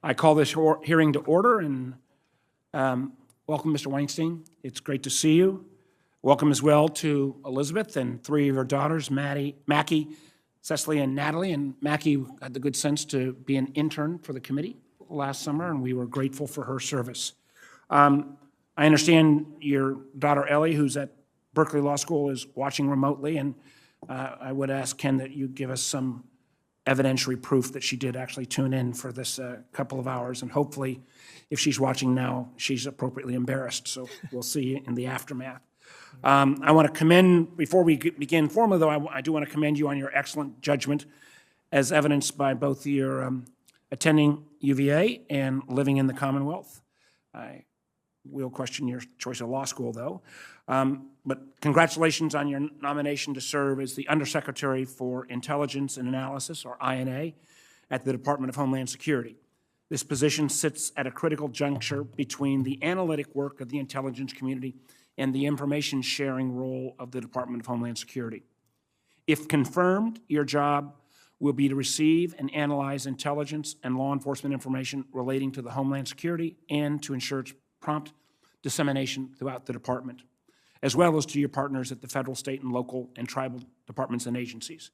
I call this hearing to order, and welcome, Mr. Wainstein. It's great to see you. Welcome as well to Elizabeth and three of her daughters, Mackie, Cecily, and Natalie. And Mackie had the good sense to be an intern for the committee last summer, and we were grateful for her service. I understand your daughter, Ellie, who's at Berkeley Law School, is watching remotely, and I would ask Ken that you give us some evidentiary proof that she did actually tune in for this couple of hours, and hopefully, if she's watching now, she's appropriately embarrassed, so we'll see in the aftermath. I want to commend, before we begin formally though, I do want to commend you on your excellent judgment as evidenced by both your attending UVA and living in the Commonwealth. I will question your choice of law school though. But congratulations on your nomination to serve as the Undersecretary for Intelligence and Analysis, or INA, at the Department of Homeland Security. This position sits at a critical juncture between the analytic work of the intelligence community and the information sharing role of the Department of Homeland Security. If confirmed, your job will be to receive and analyze intelligence and law enforcement information relating to the Homeland Security and to ensure its prompt dissemination throughout the department, as well as to your partners at the federal, state, and local and tribal departments and agencies.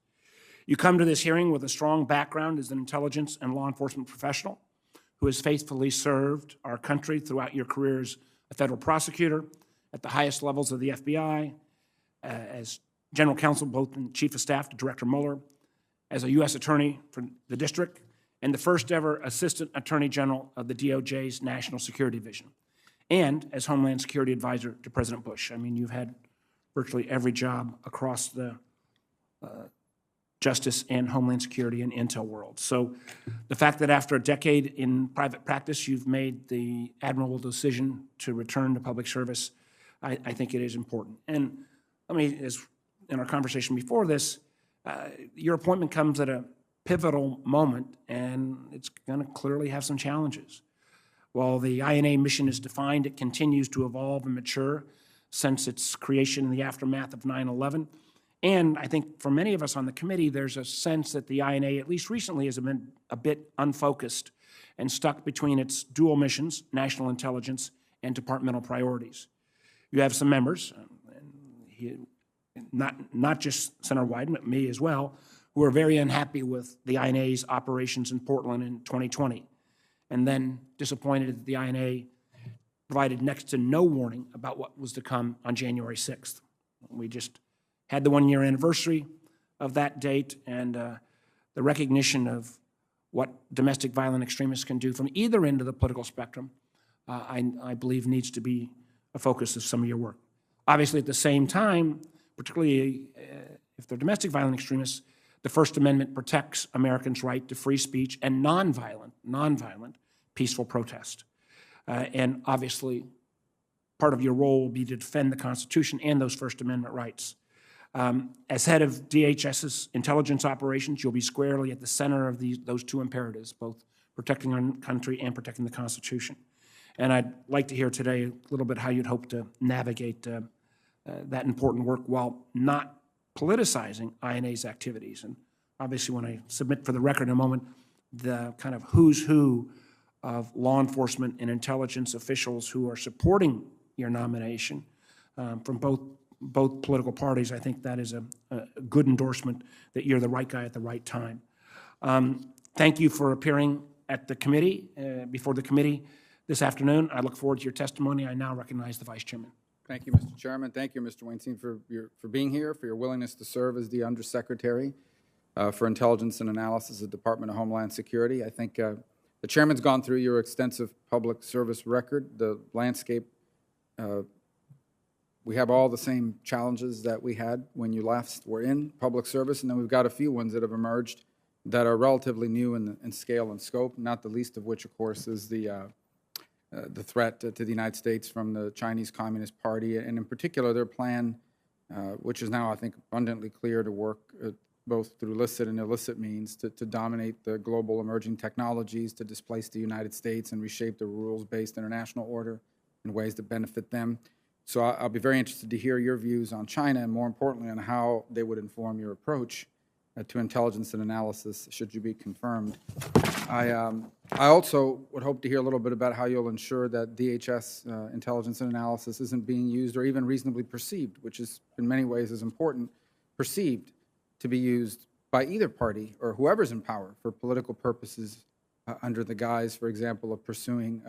You come to this hearing with a strong background as an intelligence and law enforcement professional who has faithfully served our country throughout your career as a federal prosecutor, at the highest levels of the FBI, as general counsel, both in chief of staff to Director Mueller, as a U.S. attorney for the district, and the first ever assistant attorney general of the DOJ's National Security Division, and as Homeland Security Advisor to President Bush. I mean, you've had virtually every job across the justice and Homeland Security and intel world. So the fact that after a decade in private practice, you've made the admirable decision to return to public service, I think it is important. And let me, as in our conversation before this, your appointment comes at a pivotal moment, and it's going to clearly have some challenges. While the INA mission is defined, it continues to evolve and mature since its creation in the aftermath of 9/11. And I think for many of us on the committee, there's a sense that the INA, at least recently, has been a bit unfocused and stuck between its dual missions, national intelligence, and departmental priorities. You have some members, not just Senator-wide, but me as well, who are very unhappy with the INA's operations in Portland in 2020, and then disappointed that the INA provided next to no warning about what was to come on January 6th. We just had the one-year anniversary of that date, and the recognition of what domestic violent extremists can do from either end of the political spectrum, I believe needs to be a focus of some of your work. Obviously, at the same time, particularly if they're domestic violent extremists, the First Amendment protects Americans' right to free speech and nonviolent, peaceful protest. And obviously, part of your role will be to defend the Constitution and those First Amendment rights. As head of DHS's intelligence operations, you'll be squarely at the center of those two imperatives, both protecting our country and protecting the Constitution. And I'd like to hear today a little bit how you'd hope to navigate that important work while not politicizing INA's activities. And obviously, when I submit for the record in a moment, the kind of who's who of law enforcement and intelligence officials who are supporting your nomination from both political parties, I think that is a good endorsement that you're the right guy at the right time. Thank you for appearing at the committee, before the committee this afternoon. I look forward to your testimony. I now recognize the Vice Chairman. Thank you, Mr. Chairman. Thank you, Mr. Wainstein, for being here, for your willingness to serve as the Undersecretary for Intelligence and Analysis at the Department of Homeland Security. I think the Chairman's gone through your extensive public service record, the landscape. We have all the same challenges that we had when you last were in public service, and then we've got a few ones that have emerged that are relatively new in scale and scope, not the least of which, of course, is the threat to the United States from the Chinese Communist Party, and in particular their plan, which is now, I think, abundantly clear to work both through licit and illicit means to dominate the global emerging technologies, to displace the United States and reshape the rules-based international order in ways that benefit them. So I'll be very interested to hear your views on China, and more importantly, on how they would inform your approach to intelligence and analysis, should you be confirmed. I also would hope to hear a little bit about how you'll ensure that DHS intelligence and analysis isn't being used or even reasonably perceived, which is in many ways is important, perceived to be used by either party or whoever's in power for political purposes under the guise, for example, of pursuing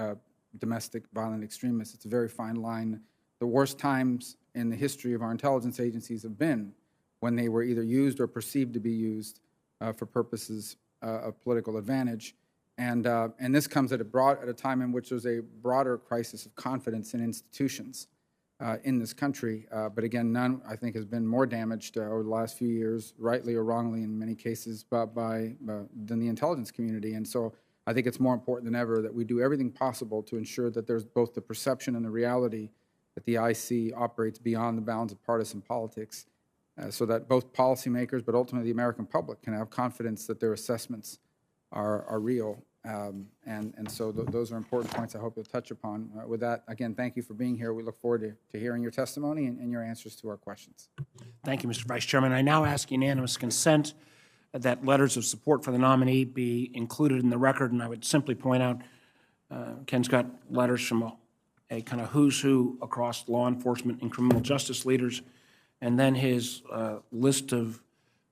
domestic violent extremists. It's a very fine line. The worst times in the history of our intelligence agencies have been when they were either used or perceived to be used for purposes of political advantage. And this comes at a time in which there's a broader crisis of confidence in institutions in this country. But again, none, I think, has been more damaged over the last few years, rightly or wrongly in many cases, than the intelligence community. And so I think it's more important than ever that we do everything possible to ensure that there's both the perception and the reality that the IC operates beyond the bounds of partisan politics, so that both policymakers, but ultimately the American public, can have confidence that their assessments are real. And so those are important points I hope you'll touch upon. With that, again, thank you for being here. We look forward to hearing your testimony and your answers to our questions. Thank you, Mr. Vice Chairman. I now ask unanimous consent that letters of support for the nominee be included in the record, and I would simply point out Ken's got letters from a kind of who's who across law enforcement and criminal justice leaders, and then his list of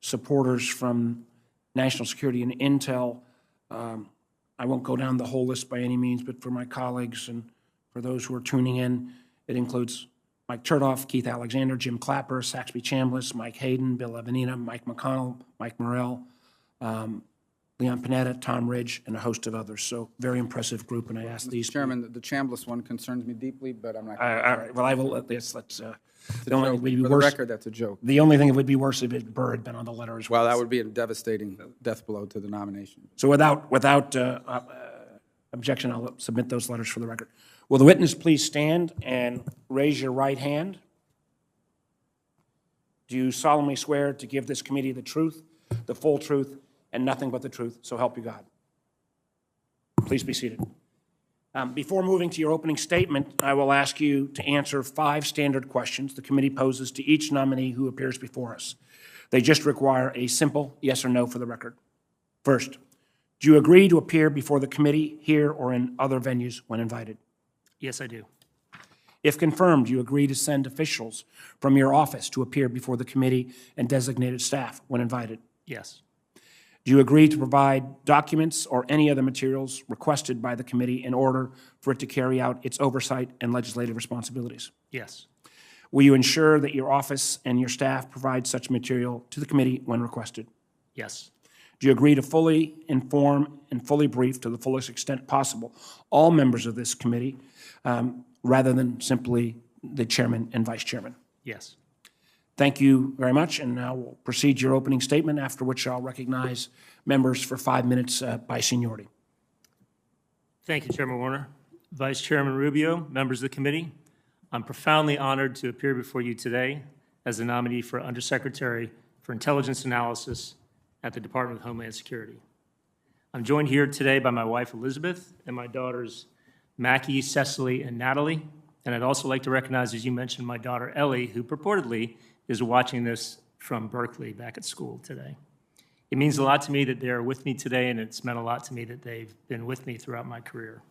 supporters from national security and intel. I won't go down the whole list by any means, but for my colleagues and for those who are tuning in, it includes Mike Chertoff, Keith Alexander, Jim Clapper, Saxby Chambliss, Mike Hayden, Bill Evanina, Mike McConnell, Mike Morrell, Leon Panetta, Tom Ridge, and a host of others. So very impressive group, and I ask these. Mr. Chairman, the Chambliss one concerns me deeply, but I'm not. All right. Well, I will let this. Let's. The only thing would be worse. For the record, that's a joke. The only thing that would be worse if Burr had been on the letter as well. Well, that would be a devastating death blow to the nomination. So without objection, I'll submit those letters for the record. Will the witness please stand and raise your right hand? Do you solemnly swear to give this committee the truth, the full truth, and nothing but the truth, so help you God? Please be seated. Before moving to your opening statement, I will ask you to answer 5 standard questions the committee poses to each nominee who appears before us. They just require a simple yes or no for the record. First, do you agree to appear before the committee here or in other venues when invited? Yes, I do. If confirmed, do you agree to send officials from your office to appear before the committee and designated staff when invited? Yes. Do you agree to provide documents or any other materials requested by the committee in order for it to carry out its oversight and legislative responsibilities? Yes. Will you ensure that your office and your staff provide such material to the committee when requested? Yes. Do you agree to fully inform and fully brief to the fullest extent possible all members of this committee rather than simply the chairman and vice chairman? Yes. Thank you very much, and now we'll proceed to your opening statement, after which I'll recognize members for 5 minutes by seniority. Thank you, Chairman Warner. Vice Chairman Rubio, members of the committee, I'm profoundly honored to appear before you today as the nominee for Undersecretary for Intelligence Analysis at the Department of Homeland Security. I'm joined here today by my wife, Elizabeth, and my daughters, Mackie, Cecily, and Natalie. And I'd also like to recognize, as you mentioned, my daughter, Ellie, who purportedly is watching this from Berkeley back at school today. It means a lot to me that they're with me today, and it's meant a lot to me that they've been with me throughout my career.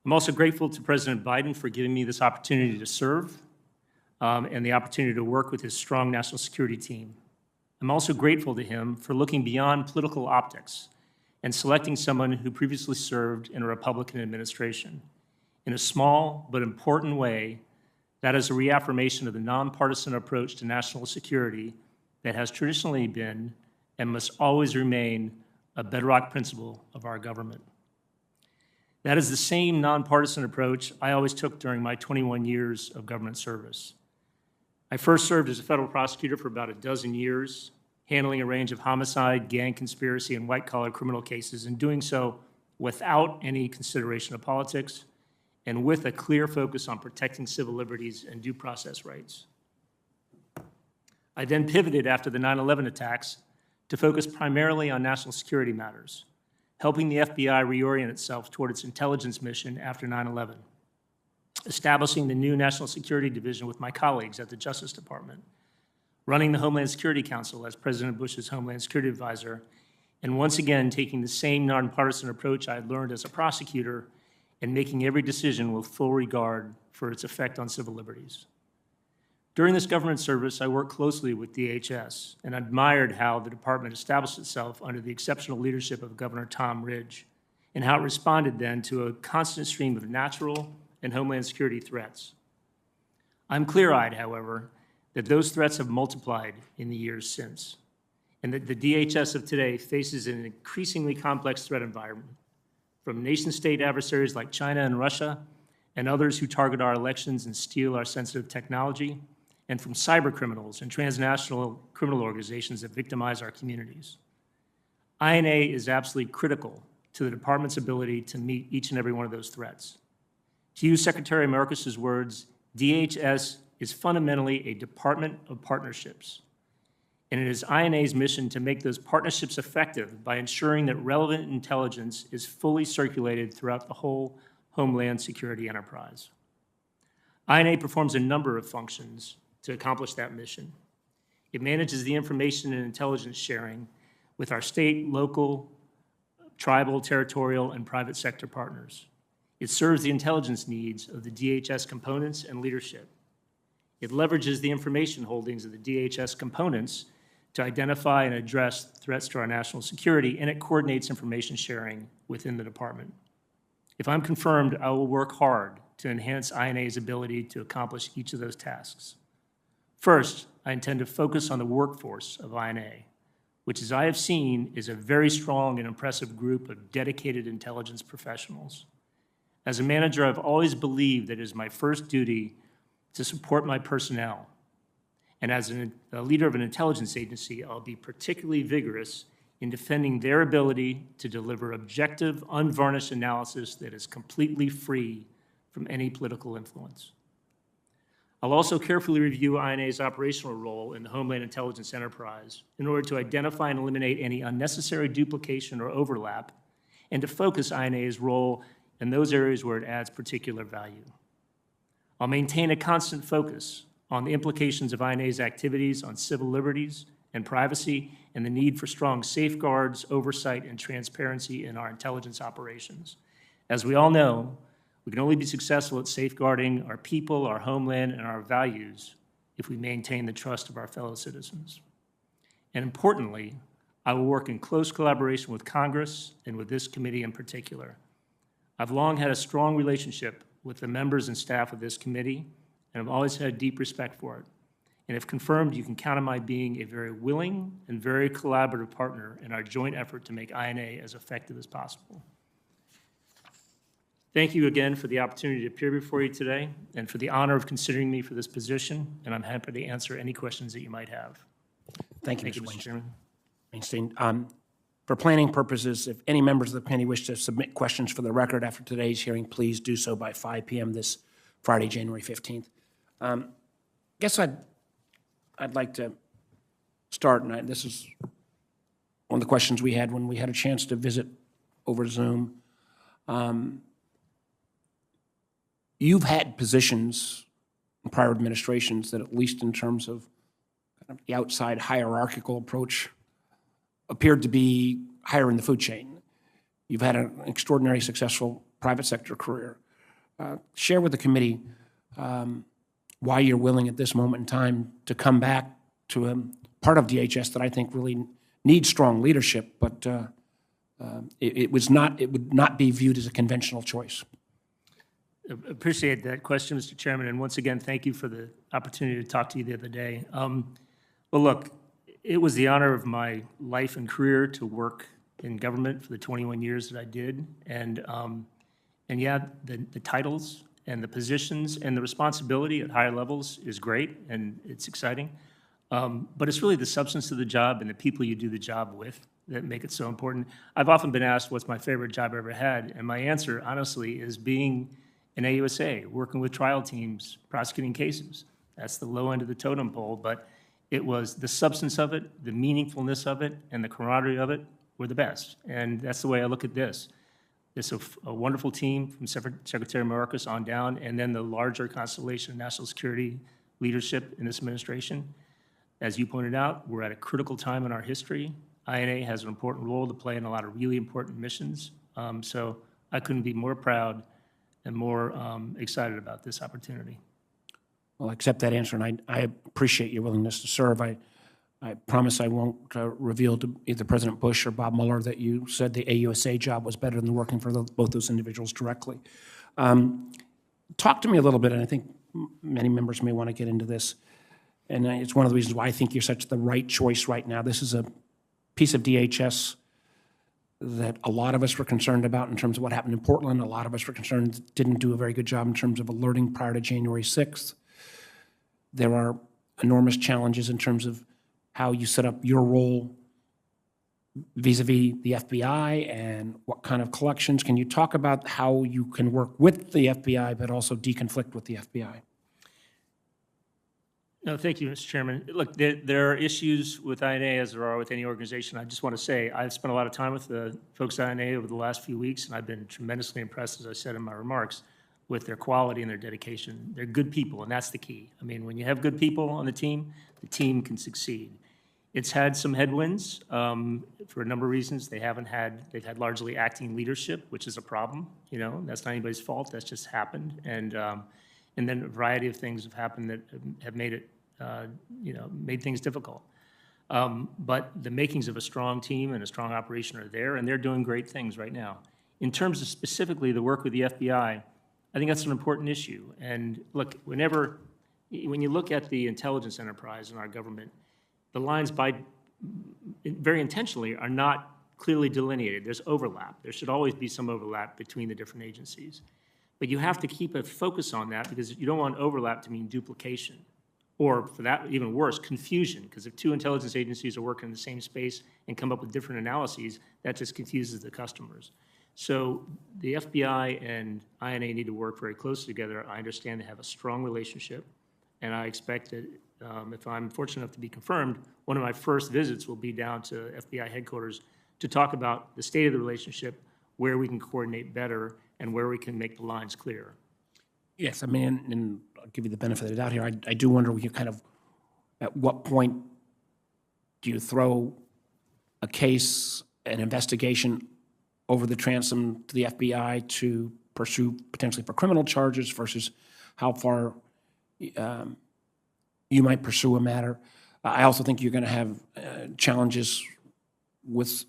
I'm also grateful to President Biden for giving me this opportunity to serve and the opportunity to work with his strong national security team. I'm also grateful to him for looking beyond political optics and selecting someone who previously served in a Republican administration. In a small but important way, that is a reaffirmation of the nonpartisan approach to national security that has traditionally been and must always remain a bedrock principle of our government. That is the same nonpartisan approach I always took during my 21 years of government service. I first served as a federal prosecutor for about 12 years, handling a range of homicide, gang conspiracy, and white-collar criminal cases, and doing so without any consideration of politics, and with a clear focus on protecting civil liberties and due process rights. I then pivoted after the 9/11 attacks to focus primarily on national security matters, helping the FBI reorient itself toward its intelligence mission after 9/11, establishing the new National Security Division with my colleagues at the Justice Department, running the Homeland Security Council as President Bush's Homeland Security Advisor, and once again taking the same nonpartisan approach I had learned as a prosecutor and making every decision with full regard for its effect on civil liberties. During this government service, I worked closely with DHS and admired how the department established itself under the exceptional leadership of Governor Tom Ridge and how it responded then to a constant stream of natural and homeland security threats. I'm clear-eyed, however, that those threats have multiplied in the years since, and that the DHS of today faces an increasingly complex threat environment, from nation-state adversaries like China and Russia and others who target our elections and steal our sensitive technology, and from cyber criminals and transnational criminal organizations that victimize our communities. INA is absolutely critical to the department's ability to meet each and every one of those threats. To use Secretary Mayorkas's words, DHS is fundamentally a department of partnerships, and it is INA's mission to make those partnerships effective by ensuring that relevant intelligence is fully circulated throughout the whole Homeland Security enterprise. INA performs a number of functions to accomplish that mission. It manages the information and intelligence sharing with our state, local, tribal, territorial, and private sector partners. It serves the intelligence needs of the DHS components and leadership. It leverages the information holdings of the DHS components to identify and address threats to our national security, and it coordinates information sharing within the department. If I'm confirmed, I will work hard to enhance INA's ability to accomplish each of those tasks. First, I intend to focus on the workforce of INA, which, as I have seen, is a very strong and impressive group of dedicated intelligence professionals. As a manager, I've always believed that it is my first duty to support my personnel. And as a leader of an intelligence agency, I'll be particularly vigorous in defending their ability to deliver objective, unvarnished analysis that is completely free from any political influence. I'll also carefully review INA's operational role in the Homeland Intelligence enterprise in order to identify and eliminate any unnecessary duplication or overlap, and to focus INA's role in those areas where it adds particular value. I'll maintain a constant focus on the implications of INA's activities on civil liberties and privacy, and the need for strong safeguards, oversight, and transparency in our intelligence operations. As we all know, we can only be successful at safeguarding our people, our homeland, and our values if we maintain the trust of our fellow citizens. And importantly, I will work in close collaboration with Congress and with this committee in particular. I've long had a strong relationship with the members and staff of this committee, and I've always had deep respect for it. And if confirmed, you can count on my being a very willing and very collaborative partner in our joint effort to make INA as effective as possible. Thank you again for the opportunity to appear before you today and for the honor of considering me for this position, and I'm happy to answer any questions that you might have. Thank you, Thank you, Mr. Mr. Chairman. Wainstein. For planning purposes, if any members of the committee wish to submit questions for the record after today's hearing, please do so by 5 p.m. this Friday, January 15th. I guess I'd like to start, and this is one of the questions we had when we had a chance to visit over Zoom. You've had positions in prior administrations that, at least in terms of kind of the outside hierarchical approach, appeared to be higher in the food chain. You've had an extraordinarily successful private sector career. Share with the committee why you're willing at this moment in time to come back to a part of DHS that I think really needs strong leadership, but it would not be viewed as a conventional choice. Appreciate that question, Mr. Chairman, and once again, thank you for the opportunity to talk to you the other day. Well, look, it was the honor of my life and career to work in government for the 21 years that I did, and yeah, the titles and the positions and the responsibility at higher levels is great, and it's exciting, but it's really the substance of the job and the people you do the job with that make it so important. I've often been asked what's my favorite job I ever had, and my answer, honestly, is being in AUSA, working with trial teams, prosecuting cases. That's the low end of the totem pole, but it was the substance of it, the meaningfulness of it, and the camaraderie of it were the best. And that's the way I look at this. It's a wonderful team from Secretary Mayorkas on down, and then the larger constellation of national security leadership in this administration. As you pointed out, we're at a critical time in our history. INA has an important role to play in a lot of really important missions. So I couldn't be more proud and more excited about this opportunity. Well, I accept that answer, and I appreciate your willingness to serve. I promise I won't reveal to either President Bush or Bob Mueller that you said the AUSA job was better than working for both those individuals directly. Talk to me a little bit, and I think many members may want to get into this, and it's one of the reasons why I think you're such the right choice right now. This is a piece of DHS that a lot of us were concerned about in terms of what happened in Portland. A lot of us were concerned it didn't do a very good job in terms of alerting prior to January 6th. There are enormous challenges in terms of how you set up your role vis-a-vis the FBI and what kind of collections. Can you talk about how you can work with the FBI but also deconflict with the FBI? No, thank you, Mr. Chairman. Look, there are issues with INA as there are with any organization. I just want to say I've spent a lot of time with the folks at INA over the last few weeks, and I've been tremendously impressed, as I said in my remarks, with their quality and their dedication. They're good people, and that's the key. I mean, when you have good people on the team can succeed. It's had some headwinds for a number of reasons. They've had largely acting leadership, which is a problem. You know, that's not anybody's fault. That's just happened. And then a variety of things have happened that have made it, made things difficult. But the makings of a strong team and a strong operation are there, and they're doing great things right now. In terms of specifically the work with the FBI, I think that's an important issue. And look, when you look at the intelligence enterprise in our government, the lines very intentionally are not clearly delineated. There's overlap. There should always be some overlap between the different agencies. But you have to keep a focus on that because you don't want overlap to mean duplication. Or for that, even worse, confusion. Because if two intelligence agencies are working in the same space and come up with different analyses, that just confuses the customers. So the FBI and INA need to work very closely together. I understand they have a strong relationship, and I expect that if I'm fortunate enough to be confirmed, one of my first visits will be down to FBI headquarters to talk about the state of the relationship, where we can coordinate better, and where we can make the lines clear. Yes, I mean, and I'll give you the benefit of the doubt here. I do wonder, at what point do you throw a case, an investigation over the transom to the FBI to pursue potentially for criminal charges versus how far you might pursue a matter. I also think you're going to have challenges with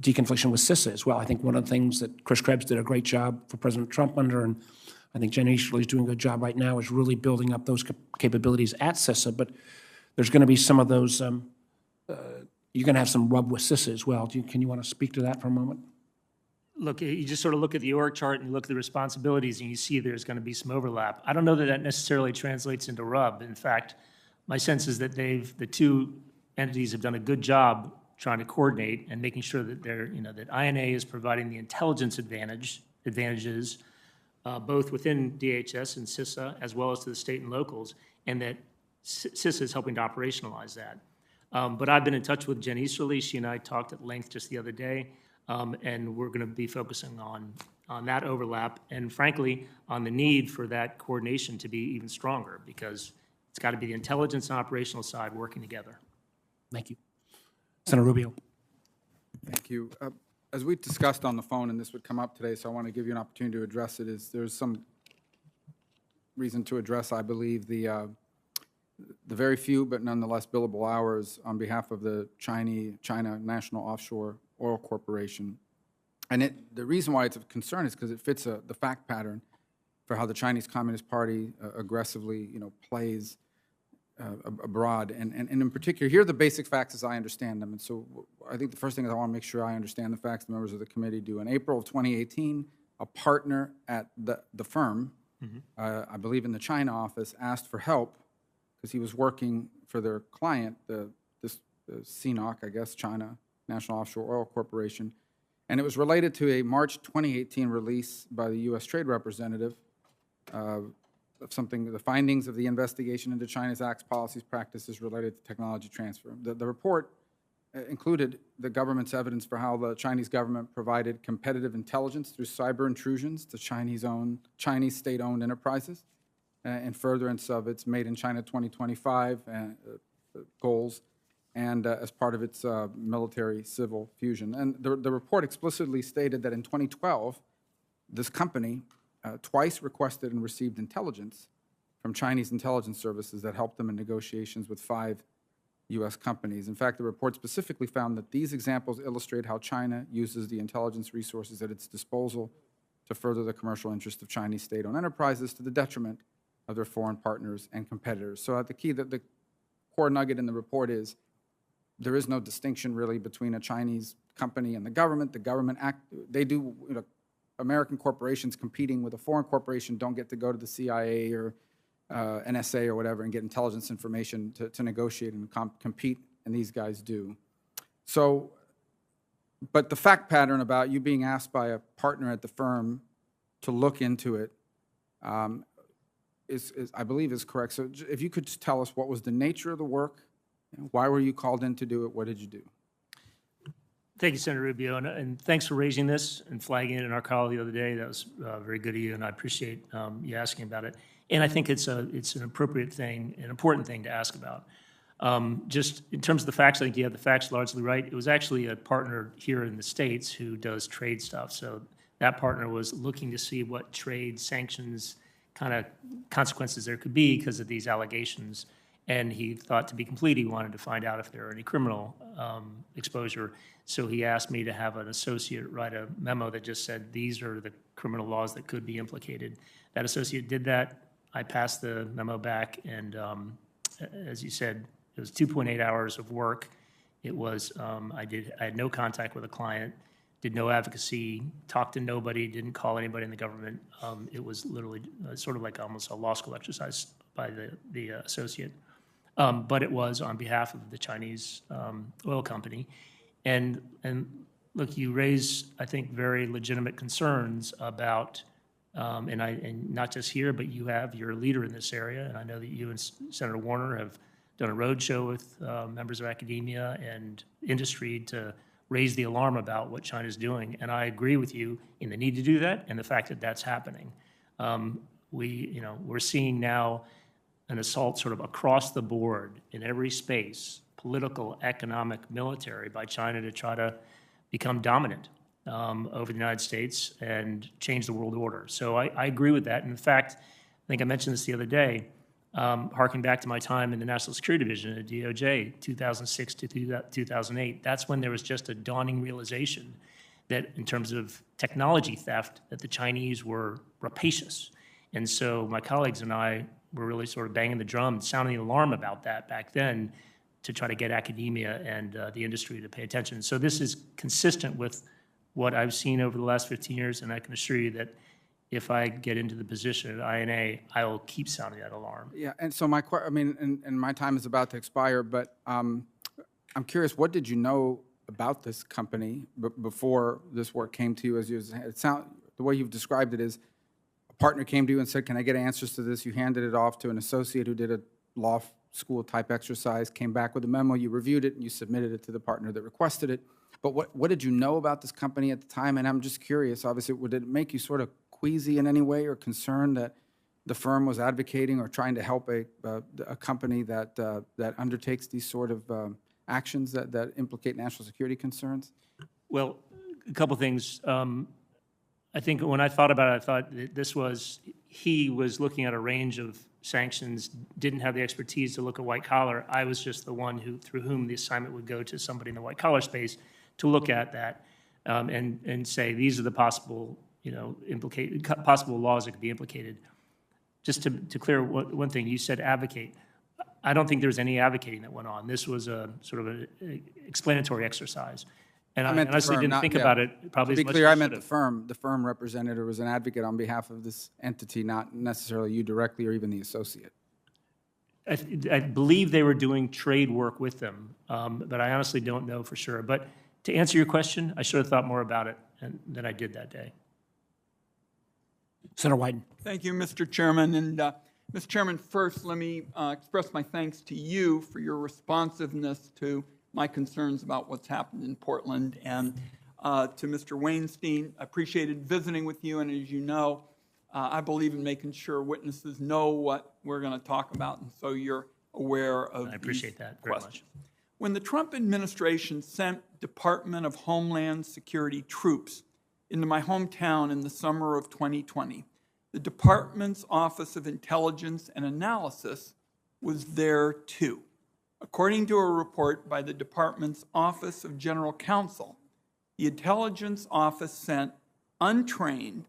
deconfliction with CISA as well. I think one of the things that Chris Krebs did a great job for President Trump under, and I think Jen Easterly is doing a good job right now, is really building up those capabilities at CISA. But there's going to be some of those, you're going to have some rub with CISA as well. Can you want to speak to that for a moment? Look, you just sort of look at the org chart and you look at the responsibilities and you see there's going to be some overlap. I don't know that that necessarily translates into rub. In fact, my sense is that the two entities have done a good job trying to coordinate and making sure that that INA is providing the intelligence advantages both within DHS and CISA as well as to the state and locals, and that CISA is helping to operationalize that. But I've been in touch with Jen Easterly. She and I talked at length just the other day. And we're going to be focusing on that overlap and, frankly, on the need for that coordination to be even stronger because it's got to be the intelligence and operational side working together. Thank you. Senator Rubio. Thank you. As we discussed on the phone, and this would come up today, so I want to give you an opportunity to address it, there's some reason to address, I believe, the very few but nonetheless billable hours on behalf of the China National Offshore Oil Corporation. And the reason why it's of concern is because it fits the fact pattern for how the Chinese Communist Party aggressively, plays abroad. And in particular, here are the basic facts as I understand them. And so I think the first thing is I want to make sure I understand the facts the members of the committee do. In April of 2018, a partner at the firm, I believe in the China office, asked for help because he was working for their client, the CNOC, I guess, China National Offshore Oil Corporation, and it was related to a March 2018 release by the U.S. Trade Representative of the findings of the investigation into China's acts, policies, practices related to technology transfer. The report included the government's evidence for how the Chinese government provided competitive intelligence through cyber intrusions to Chinese state-owned enterprises in furtherance of its Made in China 2025 goals and as part of its military-civil fusion. And the report explicitly stated that in 2012, this company twice requested and received intelligence from Chinese intelligence services that helped them in negotiations with 5 U.S. companies. In fact, the report specifically found that these examples illustrate how China uses the intelligence resources at its disposal to further the commercial interests of Chinese state-owned enterprises to the detriment of their foreign partners and competitors. So the core nugget in the report is there is no distinction really between a Chinese company and the government. The government American corporations competing with a foreign corporation don't get to go to the CIA or NSA or whatever and get intelligence information to negotiate and compete, and these guys do. So, but the fact pattern about you being asked by a partner at the firm to look into it I believe is correct. So if you could tell us what was the nature of the work, why were you called in to do it, what did you do? Thank you, Senator Rubio, and thanks for raising this and flagging it in our call the other day. That was very good of you, and I appreciate you asking about it. And I think it's an appropriate thing, an important thing to ask about. Just in terms of the facts, I think you have the facts largely right. It was actually a partner here in the States who does trade stuff. So that partner was looking to see what trade sanctions kind of consequences there could be because of these allegations. And he thought, to be complete, he wanted to find out if there were any criminal exposure. So he asked me to have an associate write a memo that just said, these are the criminal laws that could be implicated. That associate did that. I passed the memo back, and as you said, it was 2.8 hours of work. It was, I had no contact with a client, did no advocacy, talked to nobody, didn't call anybody in the government. It was literally sort of like almost a law school exercise by the associate. But it was on behalf of the Chinese oil company. And look, you raise, I think, very legitimate concerns about, and not just here, but you're a leader in this area, and I know that you and Senator Warner have done a roadshow with members of academia and industry to raise the alarm about what China's doing. And I agree with you in the need to do that and the fact that that's happening. We're seeing now an assault sort of across the board in every space, political, economic, military, by China to try to become dominant over the United States and change the world order. So I agree with that. And in fact, I think I mentioned this the other day, harking back to my time in the National Security Division at DOJ, 2006 to 2008, that's when there was just a dawning realization that in terms of technology theft, that the Chinese were rapacious. And so my colleagues and I were really sort of banging the drum, sounding the alarm about that back then to try to get academia and the industry to pay attention. So this is consistent with what I've seen over the last 15 years, and I can assure you that if I get into the position at INA, I will keep sounding that alarm. Yeah, and so and my time is about to expire, but I'm curious, what did you know about this company before this work came to you? The way you've described it is a partner came to you and said, can I get answers to this? You handed it off to an associate who did a law school type exercise, came back with a memo, you reviewed it, and you submitted it to the partner that requested it. But what did you know about this company at the time? And I'm just curious, obviously, did it make you sort of queasy in any way or concerned that the firm was advocating or trying to help a company that undertakes these sort of actions that implicate national security concerns? Well, a couple things. I think when I thought about it, I thought that he was looking at a range of sanctions, didn't have the expertise to look at white collar. I was just the one through whom the assignment would go to somebody in the white collar space to look at that and say, these are the possible possible laws that could be implicated. Just to clear one thing, you said advocate. I don't think there was any advocating that went on. This was a sort of an explanatory exercise. And I honestly didn't think about it probably as much as I should have. To be clear, I meant the firm. The firm represented or was an advocate on behalf of this entity, not necessarily you directly or even the associate. I believe they were doing trade work with them, but I honestly don't know for sure. But to answer your question, I should have thought more about it than I did that day. Senator Wyden. Thank you, Mr. Chairman. And Mr. Chairman, first, let me express my thanks to you for your responsiveness to my concerns about what's happened in Portland. And to Mr. Wainstein, I appreciated visiting with you. And as you know, I believe in making sure witnesses know what we're going to talk about. And so your aware of I appreciate these that very much. questions. When the Trump administration sent Department of Homeland Security troops into my hometown in the summer of 2020, the department's Office of Intelligence and Analysis was there too. According to a report by the department's Office of General Counsel, the Intelligence Office sent untrained,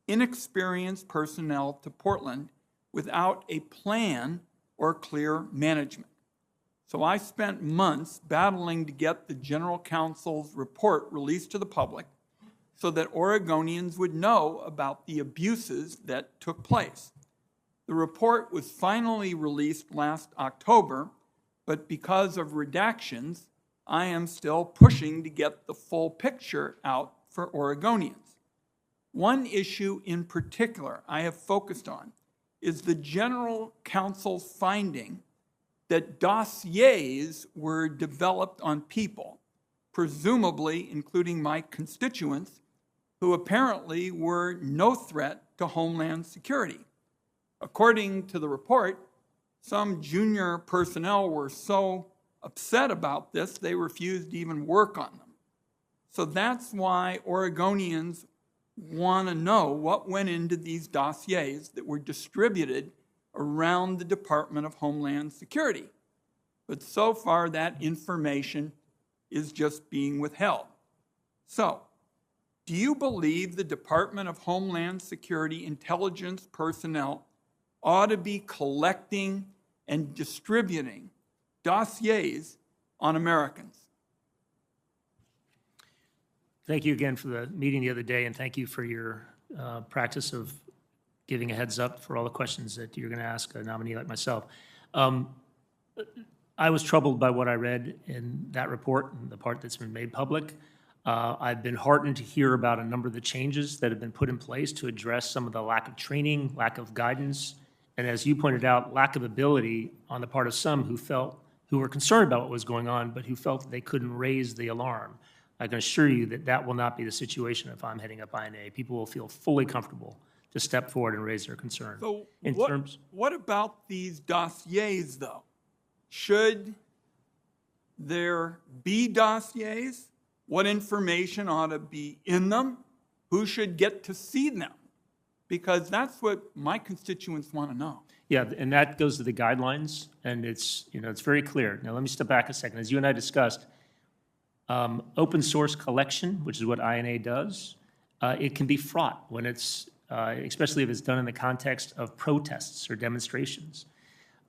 inexperienced personnel to Portland without a plan or clear management. So I spent months battling to get the General Counsel's report released to the public so that Oregonians would know about the abuses that took place. The report was finally released last October, but because of redactions, I am still pushing to get the full picture out for Oregonians. One issue in particular I have focused on is the General Counsel's finding that dossiers were developed on people, presumably including my constituents, who apparently were no threat to Homeland Security. According to the report, some junior personnel were so upset about this, they refused to even work on them. So that's why Oregonians want to know what went into these dossiers that were distributed around the Department of Homeland Security. But so far, that information is just being withheld. So, do you believe the Department of Homeland Security intelligence personnel ought to be collecting and distributing dossiers on Americans? Thank you again for the meeting the other day, and thank you for your practice of giving a heads up for all the questions that you're going to ask a nominee like myself. I was troubled by what I read in that report, and the part that's been made public. I've been heartened to hear about a number of the changes that have been put in place to address some of the lack of training, lack of guidance, and as you pointed out, lack of ability on the part of some who were concerned about what was going on, but who felt that they couldn't raise the alarm. I can assure you that that will not be the situation if I'm heading up INA. People will feel fully comfortable to step forward and raise their concern. So In what, terms, what about these dossiers, though? Should there be dossiers? What information ought to be in them? Who should get to see them? Because that's what my constituents want to know. yeah, and that goes to the guidelines, and it's very clear. Now, let me step back a second. As you and I discussed, open source collection, which is what INA does, it can be fraught when it's, especially if it's done in the context of protests or demonstrations.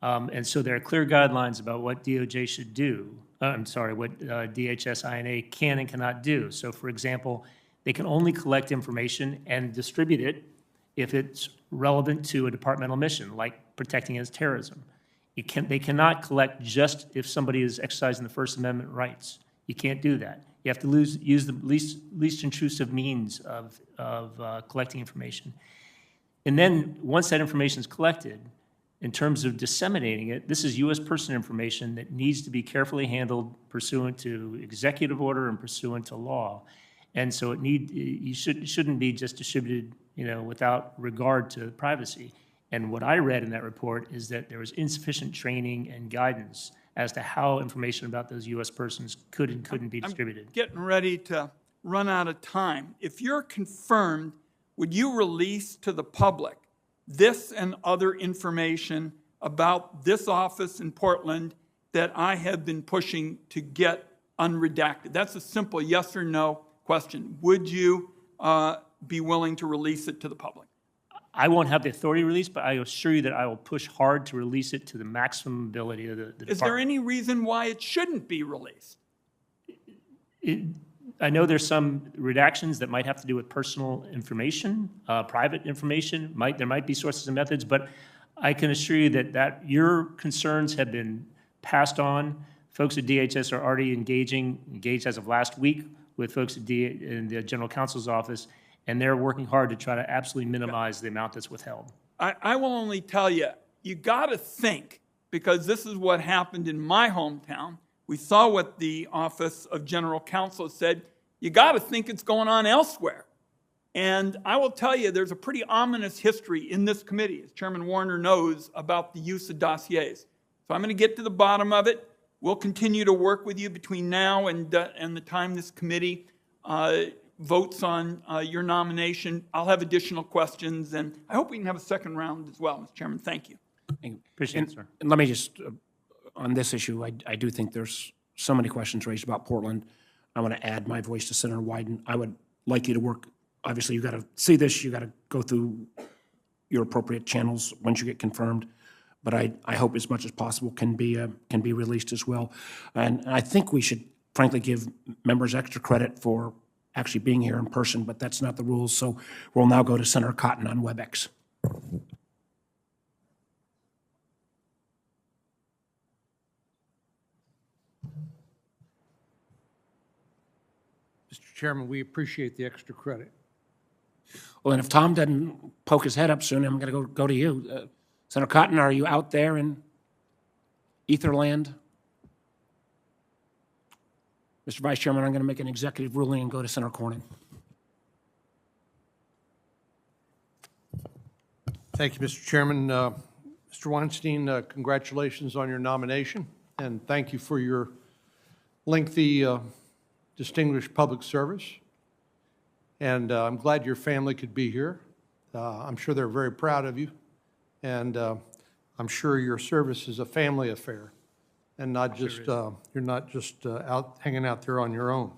And so there are clear guidelines about what DOJ should do. What DHS INA can and cannot do. So, for example, they can only collect information and distribute it if it's relevant to a departmental mission, like protecting against terrorism. They cannot collect just if somebody is exercising the First Amendment rights. You can't do that. You have to use the least intrusive means of collecting information. And then once that information is collected, in terms of disseminating it, this is U.S. person information that needs to be carefully handled pursuant to executive order and pursuant to law. And so it shouldn't be just distributed, without regard to privacy. And what I read in that report is that there was insufficient training and guidance as to how information about those U.S. persons could and couldn't be distributed. I'm getting ready to run out of time. If you're confirmed, would you release to the public this and other information about this office in Portland that I have been pushing to get unredacted? That's a simple yes or no question. Would you be willing to release it to the public? I won't have the authority to release, but I assure you that I will push hard to release it to the maximum ability of the department. Is there any reason why it shouldn't be released? I know there's some redactions that might have to do with personal information, private information. There might be sources and methods, but I can assure you that your concerns have been passed on. Folks at DHS are already engaged as of last week with folks in the General Counsel's office, and they're working hard to try to absolutely minimize the amount that's withheld. I will only tell you, you got to think, because this is what happened in my hometown. We saw what the Office of General Counsel said. You got to think it's going on elsewhere. And I will tell you, there's a pretty ominous history in this committee, as Chairman Warner knows, about the use of dossiers. So I'm going to get to the bottom of it. We'll continue to work with you between now and the time this committee votes on your nomination. I'll have additional questions, and I hope we can have a second round as well, Mr. Chairman. Thank you. Appreciate it, sir. And let me just, on this issue, I do think there's so many questions raised about Portland. I want to add my voice to Senator Wyden. I would like you to work, obviously, you got to see this, you got to go through your appropriate channels once you get confirmed. But I hope as much as possible can be released as well. And I think we should frankly give members extra credit for actually being here in person, but that's not the rules. So we'll now go to Senator Cotton on WebEx. Mr. Chairman, we appreciate the extra credit. Well, and if Tom doesn't poke his head up soon, I'm going to go to you. Senator Cotton, are you out there in Etherland? Mr. Vice Chairman, I'm going to make an executive ruling and go to Senator Cornyn. Thank you, Mr. Chairman. Mr. Wainstein, congratulations on your nomination, and thank you for your lengthy, distinguished public service. And I'm glad your family could be here. I'm sure they're very proud of you, and I'm sure your service is a family affair, and not just you're not just out hanging out there on your own.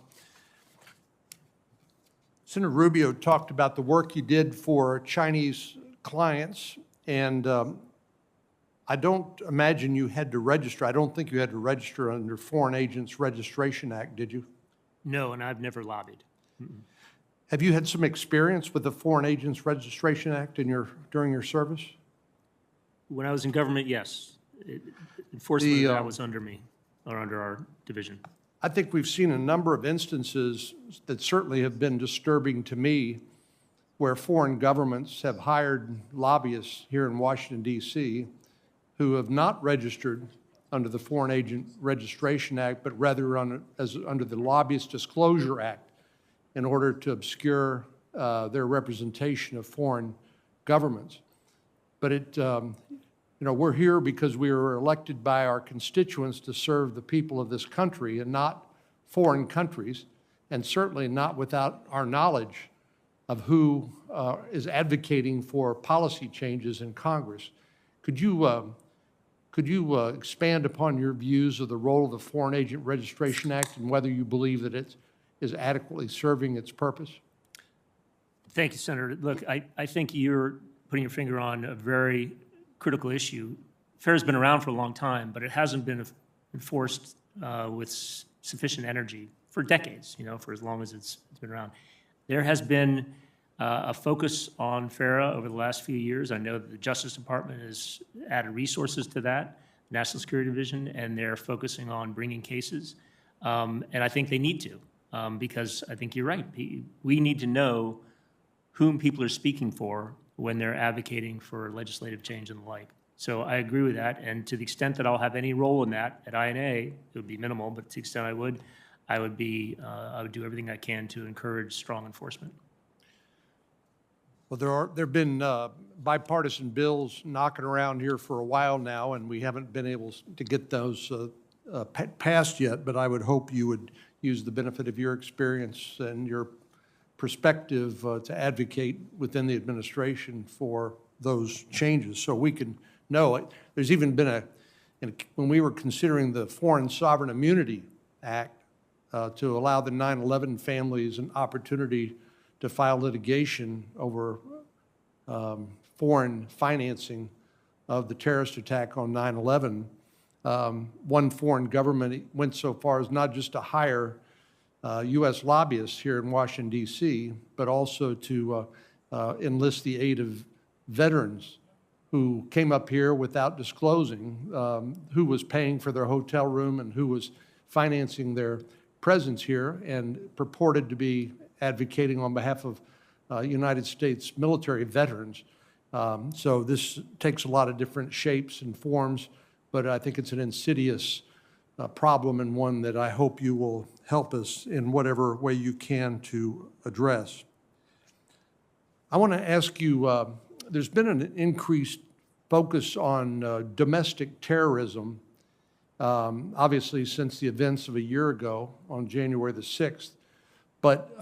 Senator Rubio talked about the work you did for Chinese clients, and I don't imagine you had to register. I don't think you had to register under Foreign Agents Registration Act, did you? No, and I've never lobbied. Have you had some experience with the Foreign Agents Registration Act during your service? When I was in government, yes. Enforcement of that was under me, or under our division. I think we've seen a number of instances that certainly have been disturbing to me where foreign governments have hired lobbyists here in Washington, D.C., who have not registered under the Foreign Agent Registration Act, but rather under the Lobbyist Disclosure Act in order to obscure their representation of foreign governments. But we're here because we were elected by our constituents to serve the people of this country and not foreign countries, and certainly not without our knowledge of who is advocating for policy changes in Congress. Could you expand upon your views of the role of the Foreign Agent Registration Act and whether you believe that it is adequately serving its purpose? Thank you, Senator. Look, I think you're putting your finger on a very critical issue. FAIR has been around for a long time, but it hasn't been enforced with sufficient energy for decades, for as long as it's been around. There has been a focus on FARA over the last few years. I know that the Justice Department has added resources to that, National Security Division, and they're focusing on bringing cases. And I think they need to, because I think you're right. We need to know whom people are speaking for when they're advocating for legislative change and the like. So I agree with that, and to the extent that I'll have any role in that at INA, it would be minimal, but to the extent I would do everything I can to encourage strong enforcement. Well, there have been bipartisan bills knocking around here for a while now, and we haven't been able to get those passed yet, but I would hope you would use the benefit of your experience and your perspective to advocate within the administration for those changes so we can know it. There's even been when we were considering the Foreign Sovereign Immunity Act to allow the 9/11 families an opportunity to file litigation over foreign financing of the terrorist attack on 9/11. One foreign government went so far as not just to hire U.S. lobbyists here in Washington, D.C., but also to enlist the aid of veterans who came up here without disclosing who was paying for their hotel room and who was financing their presence here, and purported to be advocating on behalf of United States military veterans. So this takes a lot of different shapes and forms, but I think it's an insidious problem, and one that I hope you will help us in whatever way you can to address. I want to ask you, there's been an increased focus on domestic terrorism obviously since the events of a year ago on January the 6th. But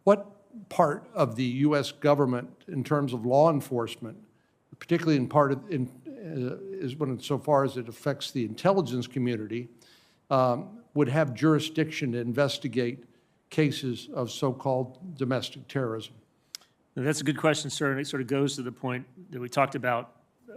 what part of the U.S. government in terms of law enforcement, particularly is when so far as it affects the intelligence community, would have jurisdiction to investigate cases of so-called domestic terrorism? That's a good question, sir, and it sort of goes to the point that I talked about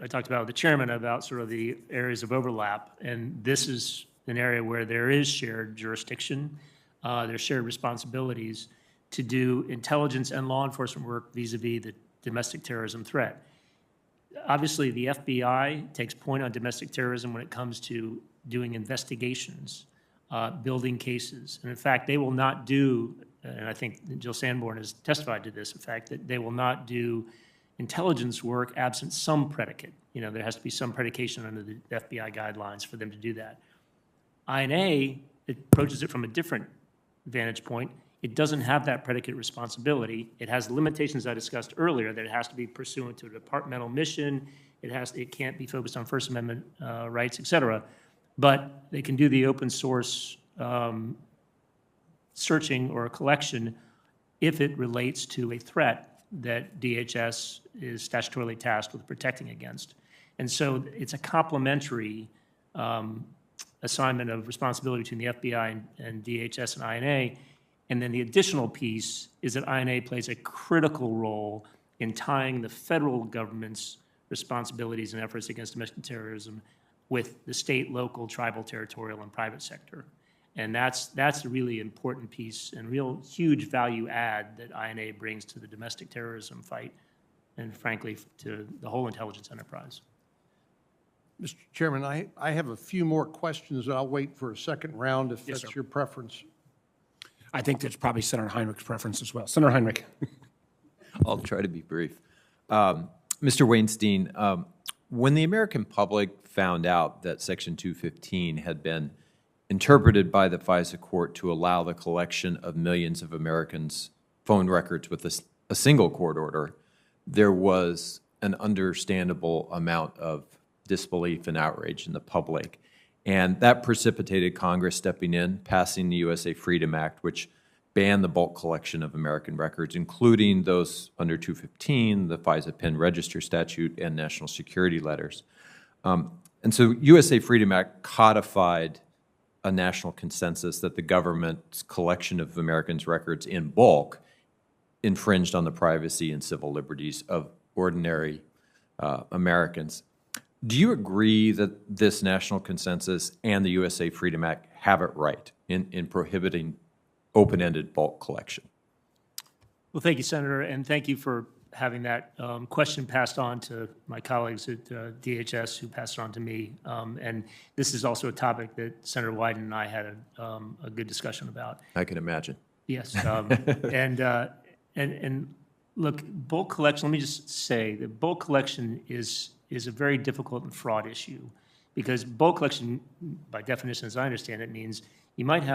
with the chairman about sort of the areas of overlap, and this is an area where there is shared jurisdiction, there's shared responsibilities to do intelligence and law enforcement work vis-a-vis the domestic terrorism threat. Obviously, the FBI takes point on domestic terrorism when it comes to doing investigations, building cases. And in fact, they will not do, and I think Jill Sanborn has testified to this, in fact, that they will not do intelligence work absent some predicate. You know, there has to be some predication under the FBI guidelines for them to do that. INA approaches it from a different vantage point. It doesn't have that predicate responsibility. It has limitations I discussed earlier, that it has to be pursuant to a departmental mission. It can't be focused on First Amendment rights, et cetera. But they can do the open source searching or collection if it relates to a threat that DHS is statutorily tasked with protecting against. And so it's a complementary assignment of responsibility between the FBI and DHS and INA. And then the additional piece is that INA plays a critical role in tying the federal government's responsibilities and efforts against domestic terrorism with the state, local, tribal, territorial, and private sector. And that's a really important piece and real huge value add that INA brings to the domestic terrorism fight and, frankly, to the whole intelligence enterprise. Mr. Chairman, I have a few more questions, and I'll wait for a second round if Yes, that's sir. your preference. I think that's probably Senator Heinrich's preference as well. Senator Heinrich. I'll try to be brief. Mr. Wainstein, when the American public found out that Section 215 had been interpreted by the FISA court to allow the collection of millions of Americans' phone records with a single court order, there was an understandable amount of disbelief and outrage in the public. And that precipitated Congress stepping in, passing the USA Freedom Act, which banned the bulk collection of American records, including those under 215, the FISA PIN register statute, and national security letters. And so USA Freedom Act codified a national consensus that the government's collection of Americans' records in bulk infringed on the privacy and civil liberties of ordinary Americans. Do you agree that this national consensus and the USA Freedom Act have it right in prohibiting open-ended bulk collection? Well, thank you, Senator, and thank you for having that question passed on to my colleagues at DHS who passed it on to me. And this is also a topic that Senator Wyden and I had a good discussion about. I can imagine. Yes, and look, bulk collection, let me just say that bulk collection is a very difficult and fraught issue, because bulk collection, by definition, as I understand it, means you might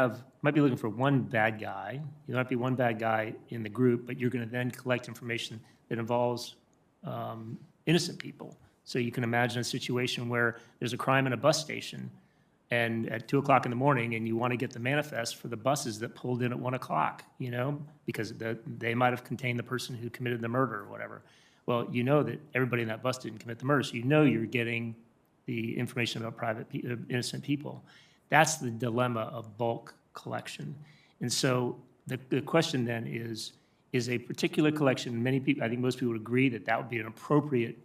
be looking for one bad guy. You might be one bad guy in the group, but you're going to then collect information that involves innocent people. So you can imagine a situation where there's a crime in a bus station, and at 2 o'clock in the morning, and you want to get the manifest for the buses that pulled in at 1 o'clock, you know, because they might have contained the person who committed the murder or whatever. Well, you know that everybody in that bus didn't commit the murder, so you know you're getting the information about innocent people. That's the dilemma of bulk collection. And so the question then is a particular collection, many people, I think most people would agree that that would be an appropriate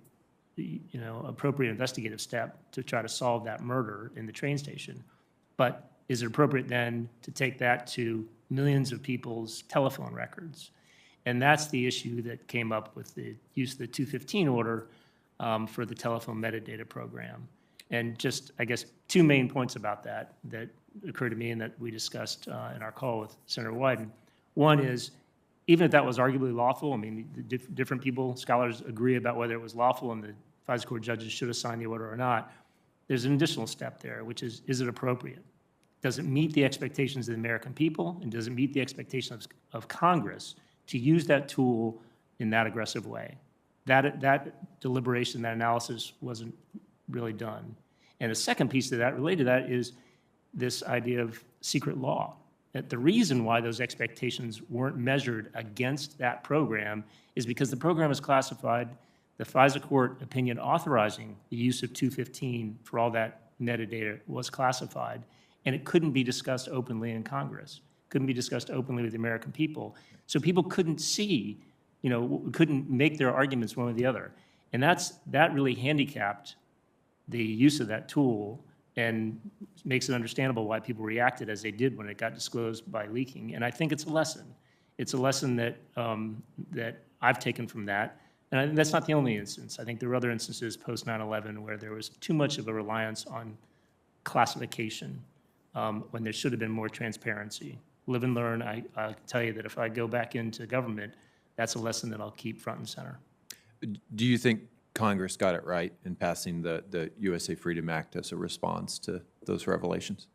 investigative step to try to solve that murder in the train station. But is it appropriate then to take that to millions of people's telephone records? And that's the issue that came up with the use of the 215 order for the telephone metadata program. And just, I guess, two main points about that occurred to me and that we discussed in our call with Senator Wyden. One is, even if that was arguably lawful, I mean, different people, scholars agree about whether it was lawful and the FISA court judges should have signed the order or not. There's an additional step there, which is it appropriate? Does it meet the expectations of the American people, and does it meet the expectations of Congress to use that tool in that aggressive way? That deliberation, that analysis wasn't really done. And a second piece of that, related to that, is this idea of secret law. That the reason why those expectations weren't measured against that program is because the program is classified. The FISA court opinion authorizing the use of 215 for all that metadata was classified, and it couldn't be discussed openly in Congress, couldn't be discussed openly with the American people. So people couldn't see, couldn't make their arguments one or the other. And that really handicapped the use of that tool and makes it understandable why people reacted as they did when it got disclosed by leaking. And I think it's a lesson. It's a lesson that, that I've taken from that. And that's not the only instance. I think there were other instances post 9/11 where there was too much of a reliance on classification when there should have been more transparency. Live and learn. I can tell you that if I go back into government, that's a lesson that I'll keep front and center. Do you think Congress got it right in passing the USA Freedom Act as a response to those revelations?